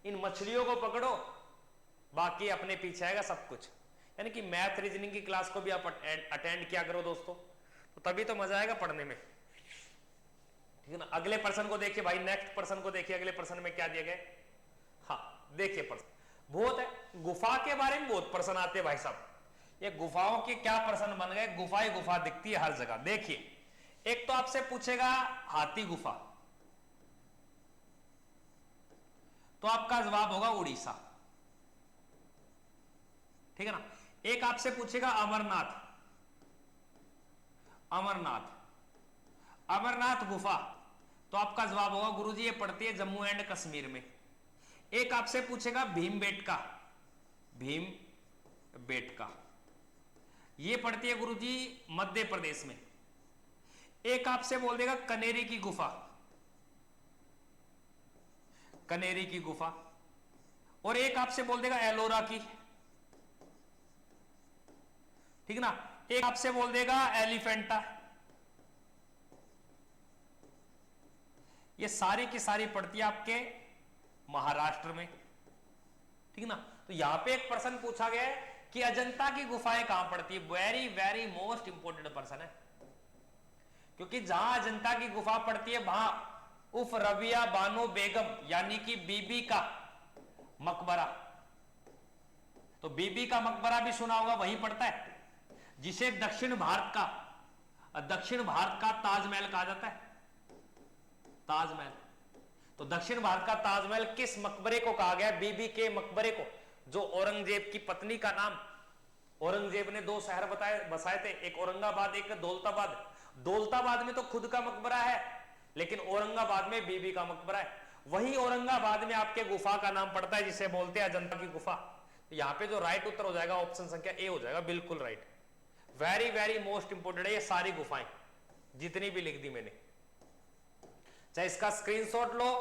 इन मछलियों को पकड़ो, बाकी अपने पीछे आएगा सब कुछ। यानी कि मैथ रीजनिंग की क्लास को भी आप अटेंड किया करो दोस्तों, तो तभी तो मजा आएगा पढ़ने में, ठीक है ना। अगले पर्सन को देखिए भाई, नेक्स्ट पर्सन को देखिए, अगले पर्सन में क्या दिया गया। हाँ देखिए प्रश्न बहुत है, गुफा के बारे में बहुत प्रश्न आते हैं भाई साहब। ये गुफाओं के क्या प्रश्न बन गए, गुफा ही गुफा दिखती है हर जगह। देखिए एक तो आपसे पूछेगा हाथी गुफा, तो आपका जवाब होगा उड़ीसा, ठीक है ना। एक आपसे पूछेगा अमरनाथ, अमरनाथ अमरनाथ गुफा, तो आपका जवाब होगा गुरुजी ये पड़ती है जम्मू एंड कश्मीर में। एक आपसे पूछेगा भीमबेटका, भीमबेटका ये पड़ती है गुरुजी मध्य प्रदेश में। एक आपसे बोल देगा कनेरी की गुफा, कनेरी की गुफा, और एक आपसे बोल देगा एलोरा की, ठीक ना। एक आपसे बोल देगा एलिफेंटा। ये सारी की सारी पड़ती है आपके महाराष्ट्र में, ठीक ना। तो यहां पे एक प्रश्न पूछा गया है कि अजंता की गुफाएं कहां पड़ती है। वेरी वेरी मोस्ट इंपोर्टेंट प्रश्न है, क्योंकि जहां अजंता की गुफा पड़ती है वहां उफ रबिया बानो बेगम यानी कि बीबी का मकबरा, तो बीबी का मकबरा भी सुना होगा, वहीं पड़ता है, जिसे दक्षिण भारत का ताजमहल कहा जाता है, ताजमहल। तो दक्षिण भारत का ताजमहल किस मकबरे को कहा गया, बीबी के मकबरे को, जो औरंगजेब की पत्नी का नाम, औरंगजेब ने 2 शहर बसाए थे, एक औरंगाबाद एक दौलताबाद। दौलताबाद में तो खुद का मकबरा है, लेकिन औरंगाबाद में बीबी का मकबरा है। वही औरंगाबाद में आपके गुफा का नाम पड़ता है जिसे बोलते हैं अजंता की गुफा। यहां पे जो राइट उत्तर हो जाएगा ऑप्शन संख्या ए हो जाएगा, बिल्कुल right. Very very most important है ये सारी गुफाएं, जितनी भी लिख दी मैंने। चाहे इसका स्क्रीनशॉट लो,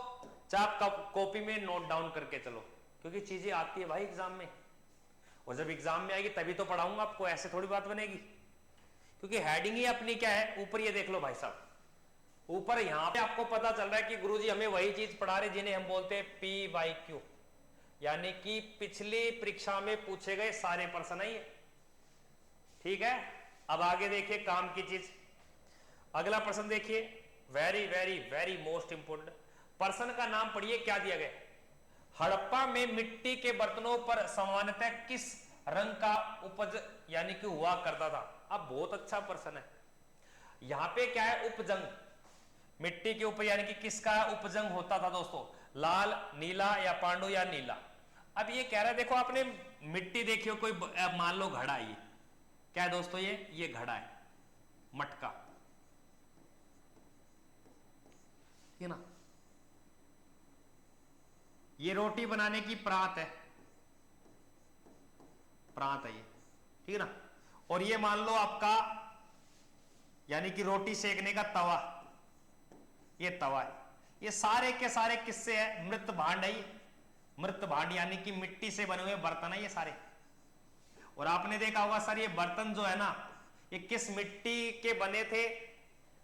चाहे आप कॉपी में नोट डाउन करके चलो, क्योंकि चीजें आती है भाई एग्जाम में, और जब एग्जाम में आएगी तभी तो पढ़ाऊंगा आपको, ऐसे थोड़ी बात बनेगी। क्योंकि हेडिंग ही अपनी क्या है, ऊपर ये देख लो भाई साहब, ऊपर यहां पे आपको पता चल रहा है कि गुरुजी हमें वही चीज पढ़ा रहे जिन्हें हम बोलते हैं PYQ, यानी कि पिछली परीक्षा में पूछे गए सारे प्रश्न है ये, ठीक है। अब आगे देखिए काम की चीज, अगला प्रश्न देखिए, very very very most important प्रश्न का नाम पढ़िए, क्या दिया गया। हड़प्पा में मिट्टी के बर्तनों पर सामान्यतः किस रंग का उपज यानी कि हुआ करता था। अब बहुत अच्छा प्रश्न है, यहां पे क्या है, उपजंग, मिट्टी के ऊपर यानी कि किसका उपजंग होता था दोस्तों, लाल, नीला या पांडु या नीला। अब ये कह रहा है, देखो आपने मिट्टी देखी हो, कोई मान लो घड़ा है, ये क्या है दोस्तों, ये घड़ा है, मटका, है ना। ये रोटी बनाने की प्रांत है, प्रांत है ये, ठीक है ना। और ये मान लो आपका यानी कि रोटी सेकने का तवा, ये तवा है। ये सारे के सारे किससे है, मृत भांड है ये, मृत भांड यानी कि मिट्टी से बने हुए बर्तन है ये सारे। और आपने देखा होगा सर, ये बर्तन जो है ना, ये किस मिट्टी के बने थे।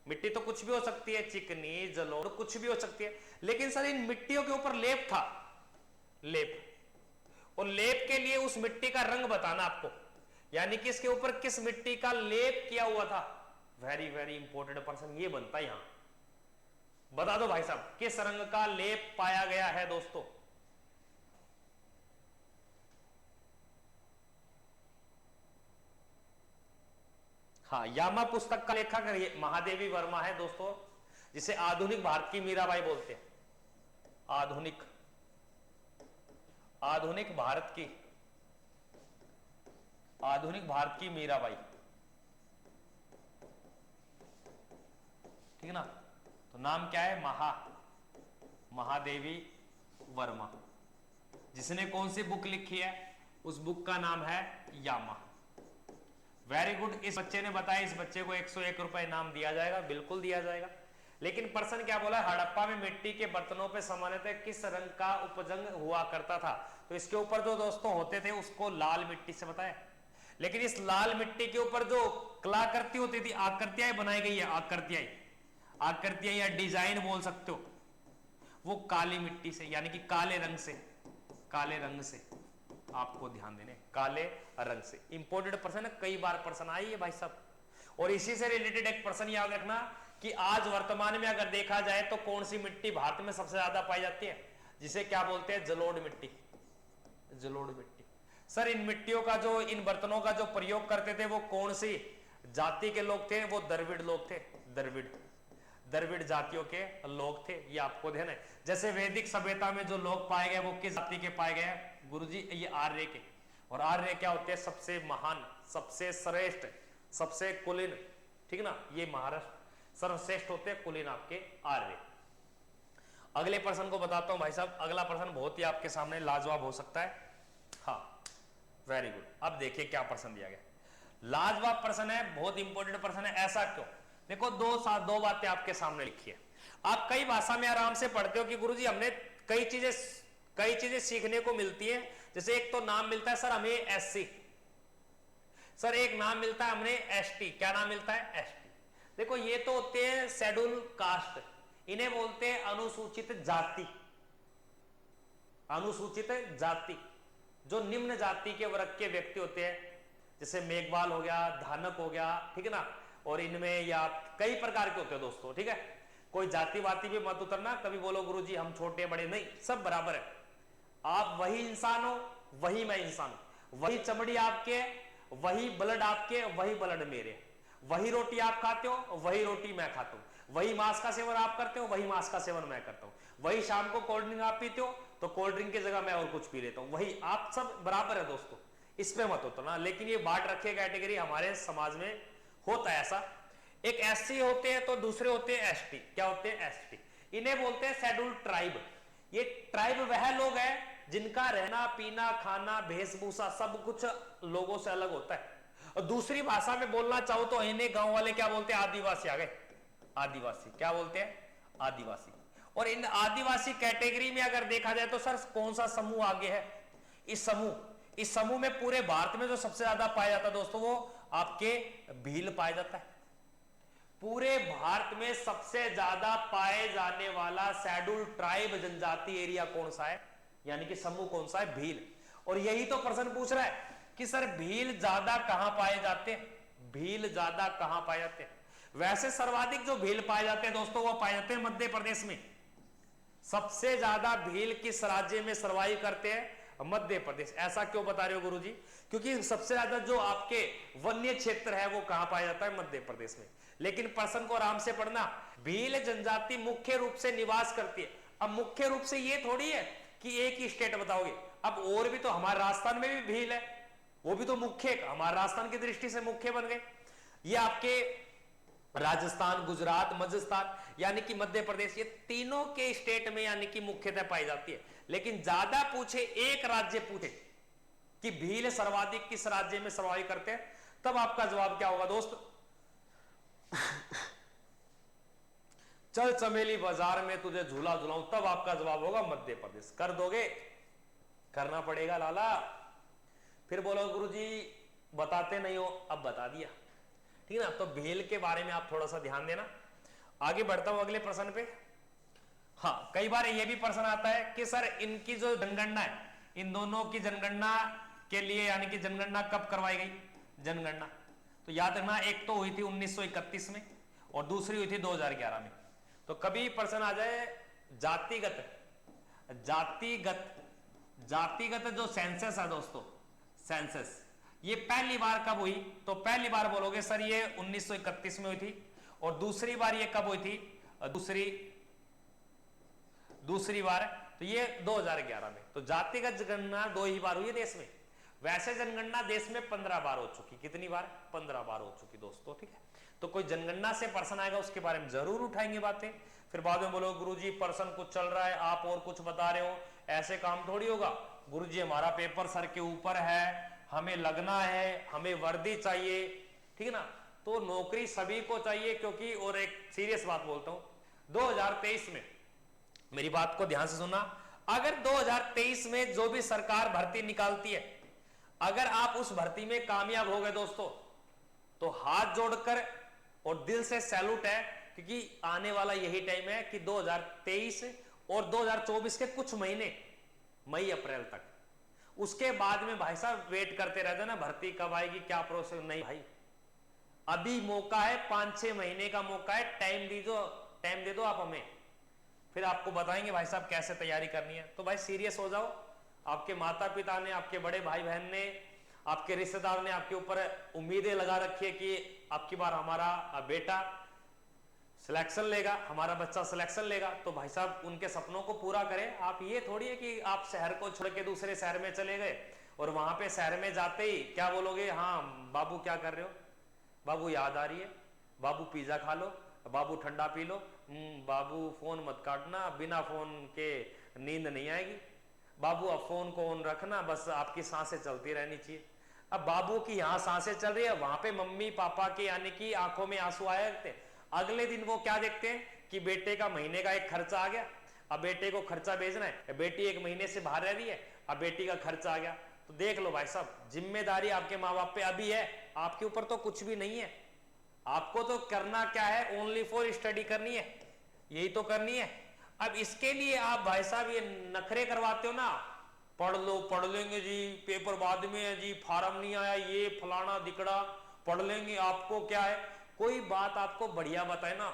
मिट्टी तो कुछ भी हो सकती है, चिकनी, जलोढ़, कुछ भी हो सकती है, लेकिन सर इन मिट्टियों के ऊपर लेप था, लेप, और लेप के लिए उस मिट्टी का रंग बताना आपको, यानी कि इसके ऊपर किस मिट्टी का लेप किया हुआ था। वेरी वेरी इंपॉर्टेंट पर्सन ये बनता है यहां, बता दो भाई साहब, किस रंग का लेप पाया गया है दोस्तों? हाँ, यामा पुस्तक का लेखक महादेवी वर्मा है दोस्तों, जिसे आधुनिक भारत की मीराबाई बोलते हैं। आधुनिक आधुनिक भारत की मीराबाई, ठीक है ना। तो नाम क्या है? महादेवी वर्मा। जिसने कौन सी बुक लिखी है? उस बुक का नाम है यामा। वेरी गुड, इस बच्चे ने बताया। इस बच्चे को 101 रुपए इनाम दिया जाएगा, बिल्कुल दिया जाएगा। लेकिन प्रश्न क्या बोला? हड़प्पा में मिट्टी के बर्तनों पे सामान्यतः किस रंग का उपजंग हुआ करता था? तो इसके ऊपर जो दोस्तों होते थे उसको लाल मिट्टी से बताया। लेकिन इस लाल मिट्टी के ऊपर जो कलाकृति होती थी, आकृतियां बनाई गई है, आकृतियां या डिजाइन बोल सकते हो, वो काली मिट्टी से, यानी कि काले रंग से आपको ध्यान देने, काले रंग से। इंपोर्टेड प्रश्न है, कई बार प्रश्न आई है भाई साहब। और इसी से रिलेटेड एक प्रश्न याद रखना कि आज वर्तमान में अगर देखा जाए तो कौन सी मिट्टी भारत में सबसे ज्यादा पाई जाती है? जिसे क्या बोलते हैं? जलोढ़ मिट्टी। सर, इन मिट्टियों का जो, इन बर्तनों का जो प्रयोग करते थे वो कौन सी जाति के लोग थे? वो द्रविड़ लोग थे। द्रविड़ जातियों के लोग थे, ये आपको ध्यान है। जैसे वैदिक सभ्यता में जो लोग पाए गए वो किस जाति के पाए गए? गुरुजी, ये आर्य के। और आर्य क्या होते हैं? सबसे महान, सबसे श्रेष्ठ, सबसे कुलीन, ठीक ना। ये महाराष्ट्र सर्वश्रेष्ठ होते हैं कुलीन आपके आर्य। अगले प्रश्न को बताता हूं भाई साहब। अगला प्रश्न बहुत ही आपके सामने लाजवाब हो सकता है। हाँ, वेरी गुड। अब देखिए क्या प्रश्न दिया गया। लाजवाब प्रश्न है, बहुत इंपॉर्टेंट प्रश्न है। ऐसा क्यों? देखो, दो बातें आपके सामने लिखी है। आप कई भाषा में आराम से पढ़ते हो कि गुरुजी हमने कई चीजें सीखने को मिलती है। जैसे एक तो नाम मिलता है सर हमें एससी, सर एक नाम मिलता है हमें एसटी। क्या नाम मिलता है? एसटी। देखो, ये तो होते हैं शेड्यूल कास्ट, इन्हें बोलते हैं अनुसूचित जाति। जो निम्न जाति के वर्ग के व्यक्ति होते हैं, जैसे मेघवाल हो गया, धानक हो गया, ठीक है ना। और इनमें या कई प्रकार के होते हैं दोस्तों, ठीक है। कोई जाति वाति भी मत उतरना, कभी बोलो गुरुजी हम छोटे बड़े, नहीं, सब बराबर है। आप वही इंसान हो, वही मैं इंसान हूं, वही चमड़ी आपके, वही ब्लड आपके, वही ब्लड मेरे, वही रोटी आप खाते हो, वही रोटी मैं खाता हूं, वही मांस का सेवन आप करते हो, वही मांस का सेवन मैं करता हूं, वही शाम को कोल्ड ड्रिंक आप पीते हो तो कोल्ड ड्रिंक की जगह मैं और कुछ पी लेता हूं, वही। आप सब बराबर है दोस्तों, इस पे मत उतरना। लेकिन ये बांट रखे कैटेगरी हमारे समाज में होता है ऐसा। एक एससी होते हैं तो दूसरे होते हैं एसटी। क्या होते हैं? एसटी। इन्हें बोलते हैं शेड्यूल्ड ट्राइब। ये ट्राइब वह लोग हैं जिनका रहना पीना खाना वेशभूषा सब कुछ लोगों से अलग होता है। और दूसरी भाषा में बोलना चाहो तो इन्हें गांव वाले क्या बोलते हैं? आदिवासी। आ गए आदिवासी। क्या बोलते हैं? आदिवासी। और इन आदिवासी कैटेगरी में अगर देखा जाए तो सर कौन सा समूह आगे है? इस समूह में पूरे भारत में जो सबसे ज्यादा पाया जाता है दोस्तों वो आपके भील पाया जाता है। पूरे भारत में सबसे ज्यादा पाए जाने वाला शेड्यूल ट्राइब जनजाति एरिया कौन सा है, यानी कि समूह कौन सा है? भील। और यही तो प्रश्न पूछ रहा है कि सर भील ज्यादा कहां पाए जाते हैं? भील ज्यादा कहां पाए जाते हैं? वैसे सर्वाधिक जो भील पाए जाते हैं दोस्तों वो पाए जाते हैं मध्य प्रदेश में। सबसे ज्यादा भील किस राज्य में सर्वाइव करते हैं? मध्य प्रदेश। ऐसा क्यों बता रहे हो गुरुजी? क्योंकि सबसे ज्यादा जो आपके वन्य क्षेत्र है वो कहां पाया जाता है? मध्य प्रदेश में। लेकिन प्रश्न को आराम से पढ़ना। भील जनजाति मुख्य रूप से निवास करती है। अब मुख्य रूप से ये थोड़ी है कि एक ही स्टेट बताओगे, अब और भी तो हमारे राजस्थान में भी भील है, वो भी तो मुख्य हमारे राजस्थान की दृष्टि से मुख्य बन गए। ये आपके राजस्थान, गुजरात, मजस्थान यानी कि मध्य प्रदेश, ये तीनों के स्टेट में यानी कि मुख्यतः पाई जाती है। लेकिन ज्यादा पूछे, एक राज्य पूछे कि भील सर्वाधिक किस राज्य में सर्वाइव करते हैं, तब आपका जवाब क्या होगा दोस्त? चल चमेली बाजार में तुझे झूला झूलाऊं, तब आपका जवाब होगा मध्य प्रदेश। कर दोगे? करना पड़ेगा लाला। फिर बोलो गुरुजी बताते नहीं हो, अब बता दिया, ठीक है ना। तो भील के बारे में आप थोड़ा सा ध्यान देना। आगे बढ़ता हूं अगले प्रश्न पे। हाँ, कई बार ये भी प्रश्न आता है कि सर इनकी जो जनगणना है, इन दोनों की जनगणना के लिए यानी कि जनगणना कब करवाई गई? जनगणना तो याद रखना, एक तो हुई थी 1931 में और दूसरी हुई थी 2011 में। तो कभी प्रश्न आ जाए जातिगत, जातिगत जो सेंसस है दोस्तों, सेंसस ये पहली बार कब हुई, तो पहली बार बोलोगे सर ये 1931 में हुई थी, और दूसरी बार ये कब हुई थी, दूसरी बार तो ये 2011 में। तो जातिगत जनगणना 2 ही बार हुई है देश में। वैसे जनगणना देश में 15 बार हो चुकी, कितनी बार, 15 बार हो चुकी दोस्तों, ठीक है। तो कोई जनगणना से पर्सन आएगा उसके बारे में जरूर उठाएंगे बातें, फिर बाद में बोलो गुरुजी पर्सन कुछ चल रहा है आप और कुछ बता रहे हो, ऐसे काम थोड़ी होगा। गुरुजी हमारा पेपर सर के ऊपर है, हमें लगना है, हमें वर्दी चाहिए, ठीक है ना। तो नौकरी सभी को चाहिए, क्योंकि और एक सीरियस बात बोलता हूं, 2023 में मेरी बात को ध्यान से सुनना, अगर 2023 में जो भी सरकार भर्ती निकालती है, अगर आप उस भर्ती में कामयाब हो गए दोस्तों, तो हाथ जोड़कर और दिल से सैल्यूट है, क्योंकि आने वाला यही टाइम है कि 2023 और 2024 के कुछ महीने, मई अप्रैल तक, उसके बाद में भाई साहब वेट करते रहते ना भर्ती कब आएगी, क्या प्रोसेस, नहीं भाई अभी मौका है, 5-6 महीने का मौका है, टाइम दे दो आप हमें, फिर आपको बताएंगे भाई साहब कैसे तैयारी करनी है। तो भाई सीरियस हो जाओ, आपके माता पिता ने, आपके बड़े भाई बहन ने, आपके रिश्तेदार ने आपके ऊपर उम्मीदें लगा रखी है कि आपकी बार हमारा बेटा सिलेक्शन लेगा, हमारा बच्चा सिलेक्शन लेगा, तो भाई साहब उनके सपनों को पूरा करें। आप ये थोड़ी है कि आप शहर को छोड़ के दूसरे शहर में चले गए और वहां पे शहर में जाते ही क्या बोलोगे, हाँ बाबू क्या कर रहे हो, बाबू याद आ रही है, बाबू पिज्जा खा लो, बाबू ठंडा पी लो, बाबू फोन मत काटना, बिना फोन के नींद नहीं आएगी, बाबू अब फोन को ऑन रखना, बस आपकी सांसें चलती रहनी चाहिए। अब बाबू की यहाँ सांसें चल रही है, वहां पे मम्मी पापा के यानी कि आंखों में आंसू आए थे, अगले दिन वो क्या देखते हैं कि बेटे का महीने का एक खर्चा आ गया, अब बेटे को खर्चा भेजना है, बेटी 1 महीने से बाहर रह रही है, अब बेटी का खर्चा आ गया। तो देख लो भाई साहब, जिम्मेदारी आपके माँ बाप पे अभी है, आपके ऊपर तो कुछ भी नहीं है, आपको तो करना क्या है, ओनली फॉर स्टडी करनी है, यही तो करनी है। अब इसके लिए आप भाई साहब ये नखरे करवाते हो ना, पढ़ लो, पढ़ लेंगे जी, पेपर बाद में है जी, फार्म नहीं आया, ये फलाना दिकड़ा, पढ़ लेंगे, आपको क्या है, कोई बात आपको बढ़िया बताए ना।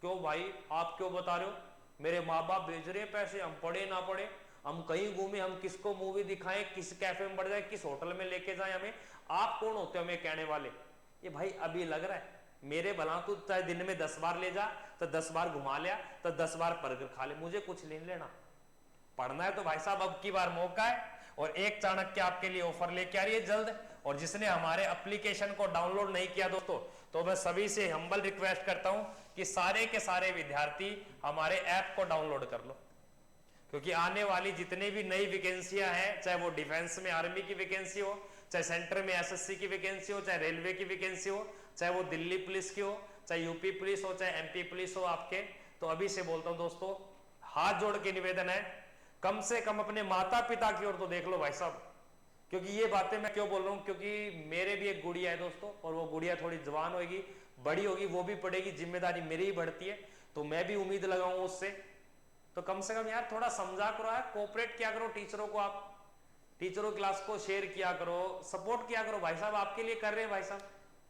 क्यों भाई आप क्यों बता रहे हो, मेरे माँ बाप भेज रहे हैं पैसे, हम पढ़े ना पढ़े, हम कहीं घूमे, हम किसको मूवी दिखाएं, किस कैफे में बढ़ जाए, किस होटल में लेके जाए हमें, आप कौन होते हो हमें कहने वाले। ये भाई अभी लग रहा है, मेरे भला तू चाहे दिन में 10 बार ले जा, तो 10 बार घुमा लिया, तो 10 बार बर्गर खा ले, मुझे कुछ नहीं लेना। पढ़ना है तो भाई साहब अब की बार मौका है, और एक चाणक्य आपके लिए ऑफर लेके आ रही है जल्द। और जिसने हमारे एप्लीकेशन को डाउनलोड नहीं किया दोस्तों, तो मैं सभी से हम्बल रिक्वेस्ट करता हूं कि सारे के सारे विद्यार्थी हमारे ऐप को डाउनलोड कर लो, क्योंकि आने वाली जितनी भी नई वैकेंसियां हैं, चाहे वो डिफेंस में आर्मी की वैकेंसी हो, चाहे सेंटर में एसएससी की वैकेंसी हो, चाहे रेलवे की वैकेंसी हो, चाहे वो दिल्ली पुलिस की हो, चाहे यूपी पुलिस हो, चाहे एमपी पुलिस हो आपके, तो अभी से बोलता हूं दोस्तों, हाथ जोड़ के निवेदन है, कम से कम अपने माता पिता की ओर तो देख लो भाई साहब। क्योंकि ये बातें मैं क्यों बोल रहा हूं, क्योंकि मेरे भी एक गुड़िया है दोस्तों, और वो गुड़िया थोड़ी जवान होगी, बड़ी होगी, वो भी पढ़ेगी, जिम्मेदारी मेरी ही बढ़ती है, तो मैं भी उम्मीद लगाऊंगा उससे। तो कम से कम यार थोड़ा समझा करो यार, कोऑपरेट किया करो टीचरों को, आप टीचरों क्लास को शेयर किया करो, सपोर्ट किया करो भाई साहब, आपके लिए कर रहे हैं भाई साहब।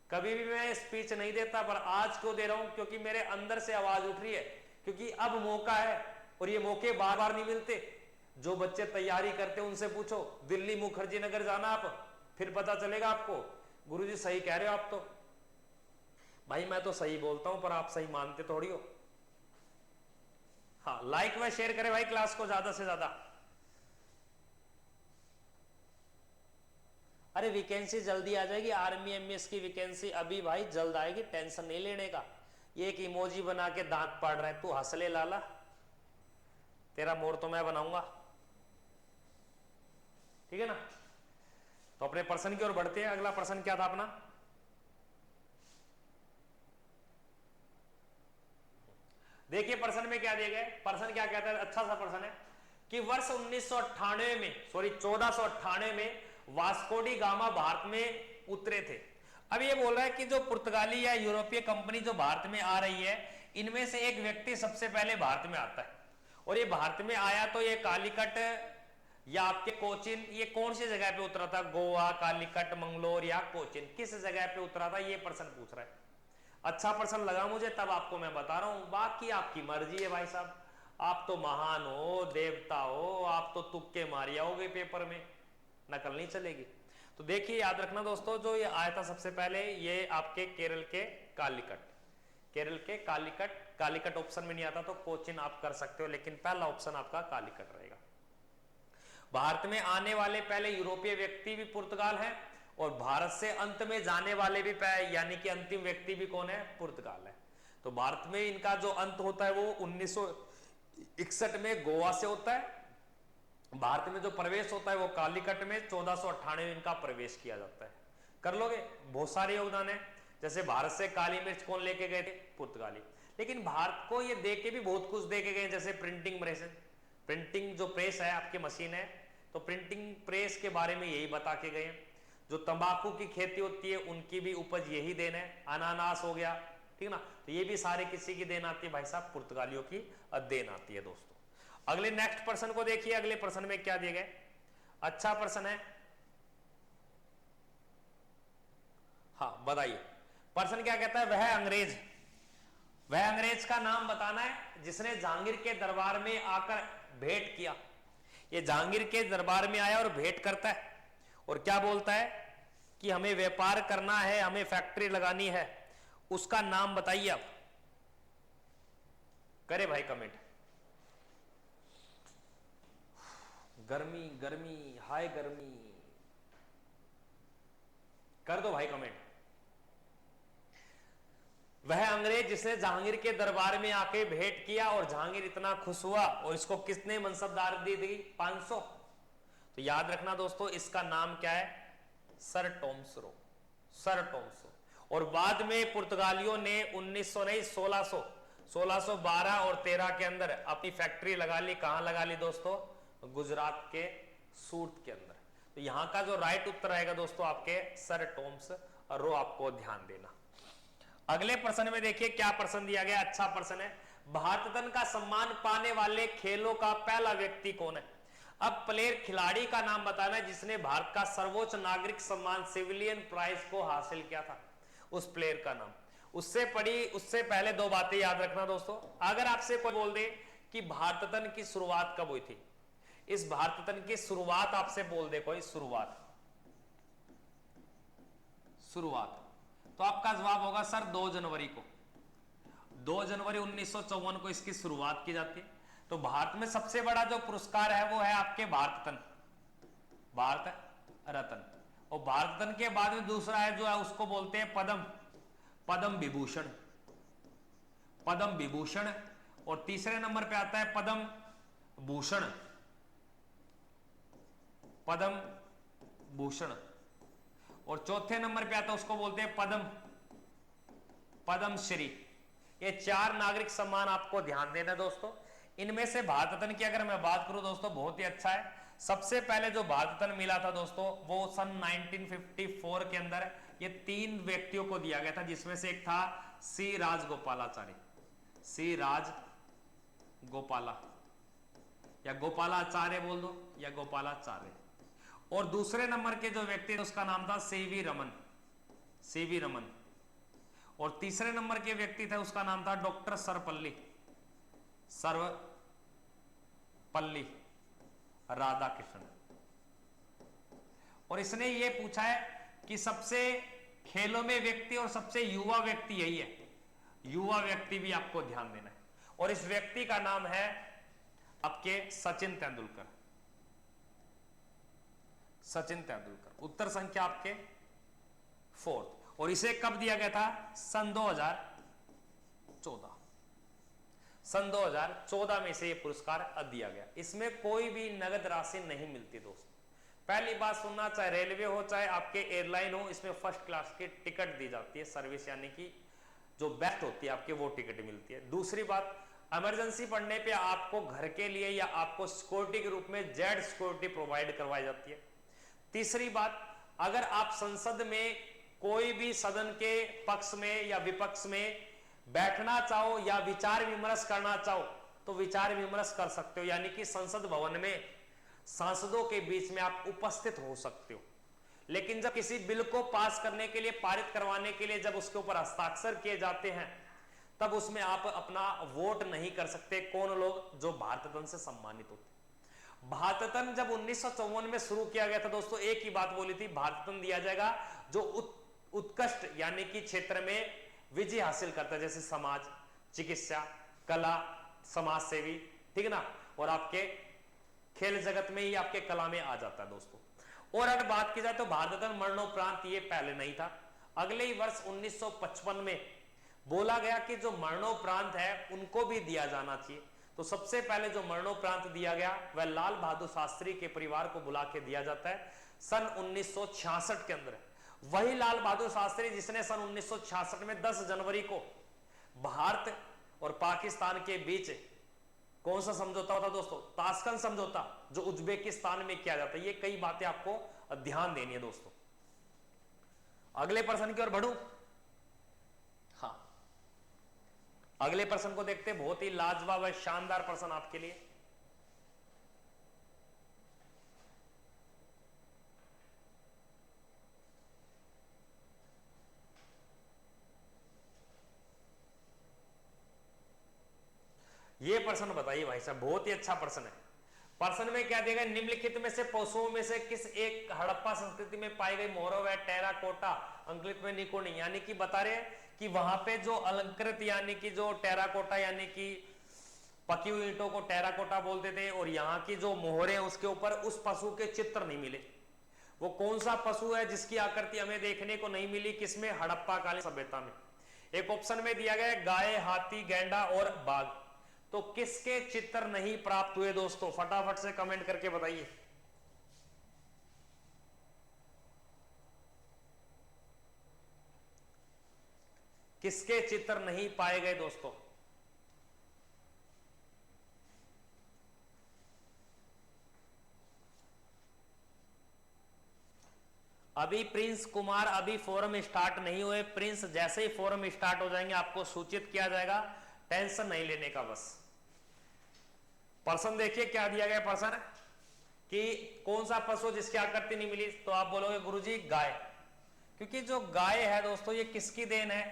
कभी भी मैं स्पीच नहीं देता, पर आज क्यों दे रहा हूं, क्योंकि मेरे अंदर से आवाज उठ रही है, क्योंकि अब मौका है, और ये मौके बार बार नहीं मिलते। जो बच्चे तैयारी करते हैं उनसे पूछो, दिल्ली मुखर्जी नगर जाना आप, फिर पता चलेगा आपको, गुरुजी सही कह रहे हो आप। तो भाई मैं तो सही बोलता हूं, पर आप सही मानते थोड़ी हो। हाँ, लाइक व शेयर करें भाई क्लास को ज्यादा से ज्यादा। अरे वैकेंसी जल्दी आ जाएगी, आर्मी एमएस की वैकेंसी अभी भाई जल्द आएगी, टेंशन नहीं लेने का। ये एक इमोजी बना के दांत पाड़ रहा है, तू हंस ले लाला, तेरा मोड़ तो मैं बनाऊंगा, ठीक है ना। तो अपने प्रश्न की ओर बढ़ते हैं। अगला प्रश्न क्या था अपना, देखिए प्रश्न में क्या दिया गया है। प्रश्न क्या कहता है, अच्छा सा प्रश्न है कि वर्ष 1998 में, सॉरी 1498 में वास्को डी गामा भारत में उतरे थे। अब ये बोल रहा है कि जो पुर्तगाली या यूरोपीय कंपनी जो भारत में आ रही है, इनमें से एक व्यक्ति सबसे पहले भारत में आता है, और ये भारत में आया तो ये कालीकट या आपके कोचिन, ये कौन सी जगह पे उतरा था, गोवा, कालीकट, मंगलोर या कोचिन, किस जगह पे उतरा था, ये प्रश्न पूछ रहा है। अच्छा प्रश्न लगा मुझे तब आपको मैं बता रहा हूं, बाकी आपकी मर्जी है भाई साहब। आप तो महान हो, देवता हो, आप तो तुक्के मारी आओगे पेपर में, नकल नहीं चलेगी। तो देखिए याद रखना दोस्तों, जो ये आया था सबसे पहले ये आपके केरल के कालीकट, केरल के कालीकट। कालीकट ऑप्शन में नहीं आता तो कोचिन आप कर सकते हो, लेकिन पहला ऑप्शन आपका कालीकट रहेगा। भारत में आने वाले पहले यूरोपीय व्यक्ति भी पुर्तगाल है, और भारत से अंत में जाने वाले भी यानी कि अंतिम व्यक्ति भी कौन है, पुर्तगाल है। तो भारत में इनका जो अंत होता है वो 1961 में गोवा से होता है। भारत में जो प्रवेश होता है वो कालीकट में 1498 में इनका प्रवेश किया जाता है। कर लोगे, बहुत सारे योगदान है। जैसे भारत से काली मिर्च कौन लेके गए थे, पुर्तगाली। लेकिन भारत को ये दे के भी बहुत कुछ दे के गए, जैसे प्रिंटिंग प्रेस, प्रिंटिंग जो प्रेस है आपकी मशीन है, तो प्रिंटिंग प्रेस के बारे में यही बता के गए। जो तंबाकू की खेती होती है उनकी भी उपज यही देन है, अनानास हो गया, ठीक ना, तो ये भी सारे किसी की देन आती है भाई साहब, पुर्तगालियों की देन आती है दोस्तों। अगले नेक्स्ट प्रश्न को देखिए, अगले प्रश्न में क्या दिए गए, अच्छा प्रश्न है। हाँ बताइए, प्रश्न क्या कहता है, वह अंग्रेज का नाम बताना है जिसने जहांगीर के दरबार में आकर भेंट किया। ये जहांगीर के दरबार में आया और भेंट करता है, और क्या बोलता है कि हमें व्यापार करना है, हमें फैक्ट्री लगानी है, उसका नाम बताइए आप। करे भाई कमेंट। गर्मी गर्मी, हाय गर्मी, कर दो भाई कमेंट। वह अंग्रेज जिसने जहांगीर के दरबार में आके भेंट किया और जहांगीर इतना खुश हुआ, और इसको किसने मनसबदार दी थी, 500। तो याद रखना दोस्तों, इसका नाम क्या है, sir Thomas Roe, sir Thomas Roe. और बाद में पुर्तगालियों ने 1900 नहीं 1612 और 13 के अंदर अपनी फैक्ट्री लगा ली। कहां लगा ली दोस्तों, गुजरात के सूरत के अंदर। तो यहां का जो राइट उत्तर आएगा दोस्तों आपके सर टॉमस रो, आपको ध्यान देना। अगले प्रश्न में देखिए क्या प्रश्न दिया गया, अच्छा प्रश्न है। भारत रत्न का सम्मान पाने वाले खेलों का पहला व्यक्ति कौन है। अब प्लेयर, खिलाड़ी का नाम बताना है जिसने भारत का सर्वोच्च नागरिक सम्मान सिविलियन प्राइज को हासिल किया था, उस प्लेयर का नाम। उससे पहले दो बातें याद रखना दोस्तों। अगर आपसे कोई बोल दे कि भारत रत्न की शुरुआत कब हुई थी, इस भारत रत्न की शुरुआत आपसे बोल दे कोई, शुरुआत, तो आपका जवाब होगा सर 2 जनवरी को, 2 जनवरी 1954 को इसकी शुरुआत की जाती है। तो भारत में सबसे बड़ा जो पुरस्कार है वो है आपके भारत रत्न, और भारत रत्न के बाद में दूसरा है जो है उसको बोलते हैं पद्म विभूषण, और तीसरे नंबर पे आता है पद्म भूषण, और चौथे नंबर पे आता है उसको बोलते हैं पद्मश्री। ये 4 नागरिक सम्मान आपको ध्यान देना है दोस्तों। इनमें से भारत रत्न की अगर मैं बात करूं दोस्तों, बहुत ही अच्छा है। सबसे पहले जो भारत रत्न मिला था दोस्तों वो सन 1954 के अंदर ये 3 व्यक्तियों को दिया गया था, जिसमें से एक था सी राजगोपालाचारी, या गोपालाचार्य बोल दो, या गोपालाचार्य। और दूसरे नंबर के जो व्यक्ति उसका नाम था सीवी रमन, और तीसरे नंबर के व्यक्ति थे उसका नाम था डॉक्टर सर्वपल्ली राधाकृष्णन। और इसने ये पूछा है कि सबसे खेलों में व्यक्ति और सबसे युवा व्यक्ति यही है, युवा व्यक्ति भी आपको ध्यान देना है। और इस व्यक्ति का नाम है आपके सचिन तेंदुलकर, उत्तर संख्या आपके 4। और इसे कब दिया गया था, सन 2014 में इसे ये पुरस्कार दिया गया। इसमें कोई भी नगद राशि नहीं मिलती दोस्तों। पहली बात सुनना, चाहे रेलवे हो चाहे आपके एयरलाइन हो, इसमें फर्स्ट क्लास की टिकट दी जाती है, सर्विस यानी कि जो बेस्ट होती है आपके वो टिकट मिलती है। दूसरी बात, इमरजेंसी पड़ने पे आपको घर के लिए या आपको सिक्योरिटी के रूप में जेड सिक्योरिटी प्रोवाइड करवाई जाती है। तीसरी बात, अगर आप संसद में कोई भी सदन के पक्ष में या विपक्ष में बैठना चाहो या विचार विमर्श करना चाहो तो विचार विमर्श कर सकते हो, यानी कि संसद भवन में सांसदों के बीच में आप उपस्थित हो सकते हो। लेकिन जब किसी बिल को पास करने के लिए, पारित करवाने के लिए जब उसके ऊपर हस्ताक्षर किए जाते हैं, तब उसमें आप अपना वोट नहीं कर सकते। कौन लोग? जो भारत रत्न से सम्मानित होते। भारत रत्न जब 1954 में शुरू किया गया था दोस्तों, एक ही बात बोली थी, भारत रत्न दिया जाएगा जो उत्कृष्ट यानी कि क्षेत्र में विजय हासिल करता है, जैसे समाज, चिकित्सा, कला, समाज सेवी, ठीक ना, और आपके खेल जगत में ही आपके कला में आ जाता है दोस्तों। और अगर बात की जाए तो भारत रत्न मरणोपरांत ये पहले नहीं था, अगले ही वर्ष 1955 में बोला गया कि जो मरणोपरांत है उनको भी दिया जाना चाहिए। तो सबसे पहले जो मरणोपरांत दिया गया वह लाल बहादुर शास्त्री के परिवार को बुला के दिया जाता है सन 1966 के अंदर। वही लाल बहादुर शास्त्री जिसने सन 1966 में 10 जनवरी को भारत और पाकिस्तान के बीच कौन सा समझौता होता दोस्तों? ताशकंद समझौता, जो उज्बेकिस्तान में किया जाता है। ये कई बातें आपको ध्यान देनी है दोस्तों। अगले प्रश्न की ओर बढ़ूं। हाँ, अगले प्रश्न को देखते हैं, बहुत ही लाजवाब है, शानदार प्रश्न आपके लिए। ये प्रश्न बताइए भाई साहब, बहुत ही अच्छा प्रश्न है। प्रश्न में क्या देगा? निम्नलिखित में से पशुओं में से किस एक हड़प्पा संस्कृति में पाई गई मोहरों व टेराकोटा अंकित में निकोनी, यानी कि बता रहे हैं कि वहां पे जो अलंकृत यानी कि जो टेराकोटा यानी कि पकी हुई ईंटों को टेराकोटा बोलते थे, और यहाँ की जो मोहरे उसके ऊपर उस पशु के चित्र नहीं मिले। वो कौन सा पशु है जिसकी आकृति हमें देखने को नहीं मिली? किसमें? हड़प्पा कालीन सभ्यता में। एक ऑप्शन में दिया गया गाय, हाथी, गैंडा और बाघ। तो किसके चित्र नहीं प्राप्त हुए दोस्तों? फटाफट से कमेंट करके बताइए। किसके चित्र नहीं पाए गए दोस्तों? अभी प्रिंस कुमार, अभी फोरम स्टार्ट नहीं हुए। प्रिंस, जैसे ही फोरम स्टार्ट हो जाएंगे आपको सूचित किया जाएगा, टेंशन नहीं लेने का बस। प्रश्न देखिए क्या दिया गया प्रश्न कि कौन सा पशु जिसकी आकृति नहीं मिली? तो आप बोलोगे गुरुजी गाय, क्योंकि जो गाय है दोस्तों ये किसकी देन है?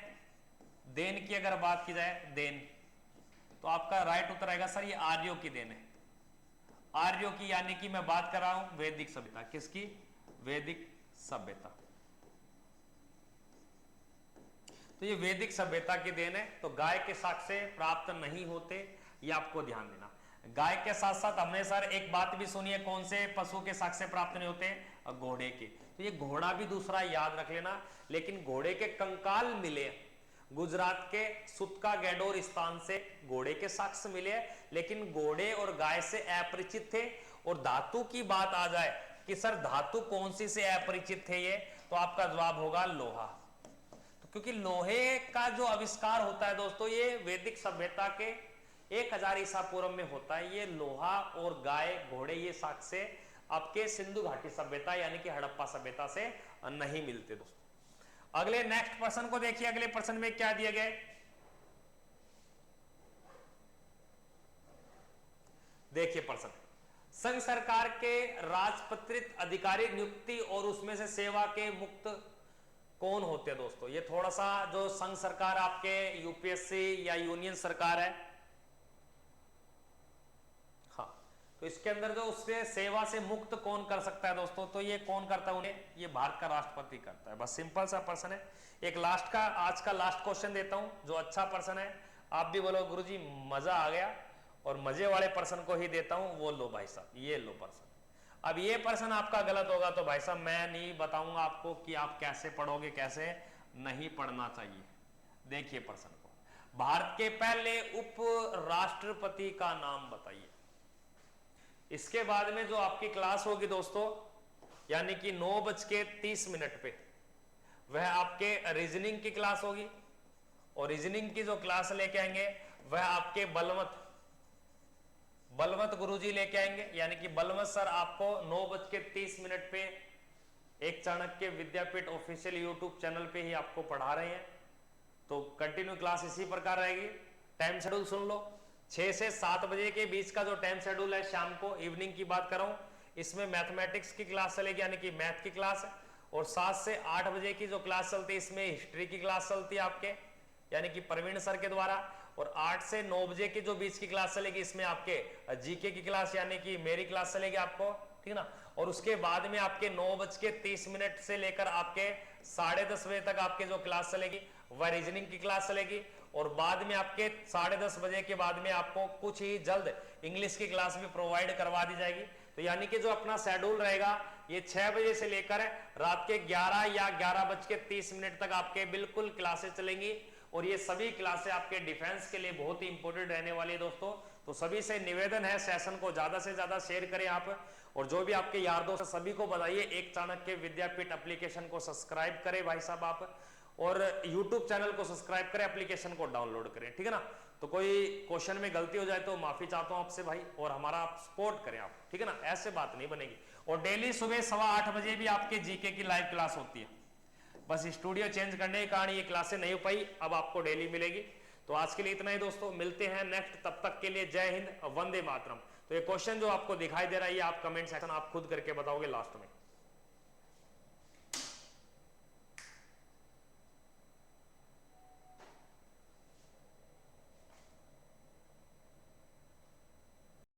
देन की अगर बात की जाए, देन, तो आपका राइट उत्तर आएगा सर ये आर्यों की देन है। आर्यों की, यानी कि मैं बात कर रहा हूं वैदिक सभ्यता। किसकी? वैदिक सभ्यता। तो ये वैदिक सभ्यता की देन है। तो गाय के साक्ष्य प्राप्त नहीं होते, ये आपको ध्यान देना। गाय के साथ साथ हमने सर एक बात भी सुनी है, कौन से पशु के साक्ष्य प्राप्त नहीं होते? घोड़े के। तो ये घोड़ा भी दूसरा याद रख लेना। लेकिन घोड़े के कंकाल मिले गुजरात के सुतका गैडोर स्थान से, घोड़े के साक्ष्य मिले, लेकिन घोड़े और गाय से अपरिचित थे। और धातु की बात आ जाए कि सर धातु कौन सी से अपरिचित थे ये, तो आपका जवाब होगा लोहा। तो क्योंकि लोहे का जो आविष्कार होता है दोस्तों ये वैदिक सभ्यता के 1000 ईसा पूर्व में होता है। ये लोहा और गाय, घोड़े, ये साक्ष्य आपके सिंधु घाटी सभ्यता यानी कि हड़प्पा सभ्यता से नहीं मिलते दोस्तों। अगले नेक्स्ट प्रश्न को देखिए। अगले प्रश्न में क्या दिया गया? देखिए प्रश्न, संघ सरकार के राजपत्रित अधिकारी नियुक्ति और उसमें से सेवा के मुक्त कौन होते हैं दोस्तों? ये थोड़ा सा जो संघ सरकार आपके यूपीएससी या यूनियन सरकार है, हाँ, तो इसके अंदर जो उससे सेवा से मुक्त कौन कर सकता है दोस्तों? तो ये कौन करता है उन्हें? ये भारत का राष्ट्रपति करता है। बस सिंपल सा प्रश्न है। एक लास्ट का, आज का लास्ट क्वेश्चन देता हूं जो अच्छा प्रश्न है। आप भी बोलो गुरुजी मजा आ गया, और मजे वाले प्रश्न को ही देता हूं। वो लो भाई साहब, ये लो प्रश्न। अब ये प्रश्न आपका गलत होगा तो भाई साहब मैं नहीं बताऊंगा आपको कि आप कैसे पढ़ोगे, कैसे नहीं पढ़ना चाहिए। देखिए प्रश्न को, भारत के पहले उप राष्ट्रपति का नाम बताइए। इसके बाद में जो आपकी क्लास होगी दोस्तों, यानी कि 9:30 पे, वह आपके रीजनिंग की क्लास होगी। और रीजनिंग की जो क्लास लेके आएंगे वह आपके बलवंत गुरुजी लेके आएंगे। यानी कि बलवंत सर आपको 9:30 पे एक चाणक्य विद्यापीठ ऑफिशियल यूट्यूब चैनल पे ही आपको पढ़ा रहे हैं। तो कंटिन्यू क्लास इसी प्रकार रहेगी। टाइम शेड्यूल सुन लो, 6 से 7 बजे के बीच का जो टाइम शेड्यूल है शाम को, इवनिंग की बात कर रहा हूं, इसमें मैथमेटिक्स की क्लास चलेगी, यानी कि मैथ की क्लास है। और 7 से 8 बजे की जो क्लास चलती है इसमें हिस्ट्री की क्लास चलती है आपके, यानी कि प्रवीण सर के द्वारा। और 8 से 9 बजे की जो बीच की क्लास चलेगी इसमें आपके जीके की क्लास यानी कि मेरी क्लास चलेगी आपको, ठीक ना। और उसके बाद में आपके 9:30 से लेकर आपके 10:30 बजे तक आपके जो क्लास चलेगी वह रीजनिंग की क्लास चलेगी। और बाद में आपके 10:30 बजे के बाद में आपको कुछ ही जल्द इंग्लिश की क्लास भी प्रोवाइड करवा दी जाएगी। तो यानी कि जो अपना शेड्यूल रहेगा ये 6 बजे से लेकर रात के 11 या 11:30 तक आपके बिल्कुल क्लासेस चलेंगी। और ये सभी क्लासें आपके डिफेंस के लिए बहुत ही इंपॉर्टेंट रहने वाली है दोस्तों। तो सभी से निवेदन है सेशन को ज्यादा से ज्यादा शेयर करें आप, और जो भी आपके यार दोस्त सभी को बताइए एक चाणक्य विद्यापीठ एप्लीकेशन को सब्सक्राइब करें भाई साहब आप, और YouTube चैनल को सब्सक्राइब करें, एप्लीकेशन को डाउनलोड करें, ठीक है ना। तो कोई क्वेश्चन में गलती हो जाए तो माफी चाहता हूं आपसे भाई, और हमारा आप सपोर्ट करें आप, ठीक है ना, ऐसे बात नहीं बनेगी। और डेली सुबह 8:15 बजे भी आपके जीके की लाइव क्लास होती है, बस स्टूडियो चेंज करने के कारण ये क्लासें नहीं हो पाई, अब आपको डेली मिलेगी। तो आज के लिए इतना ही दोस्तों, मिलते हैं नेक्स्ट, तब तक के लिए जय हिंद, वंदे मातरम। तो ये क्वेश्चन जो आपको दिखाई दे रहा है ये आप कमेंट सेक्शन आप खुद करके बताओगे लास्ट में।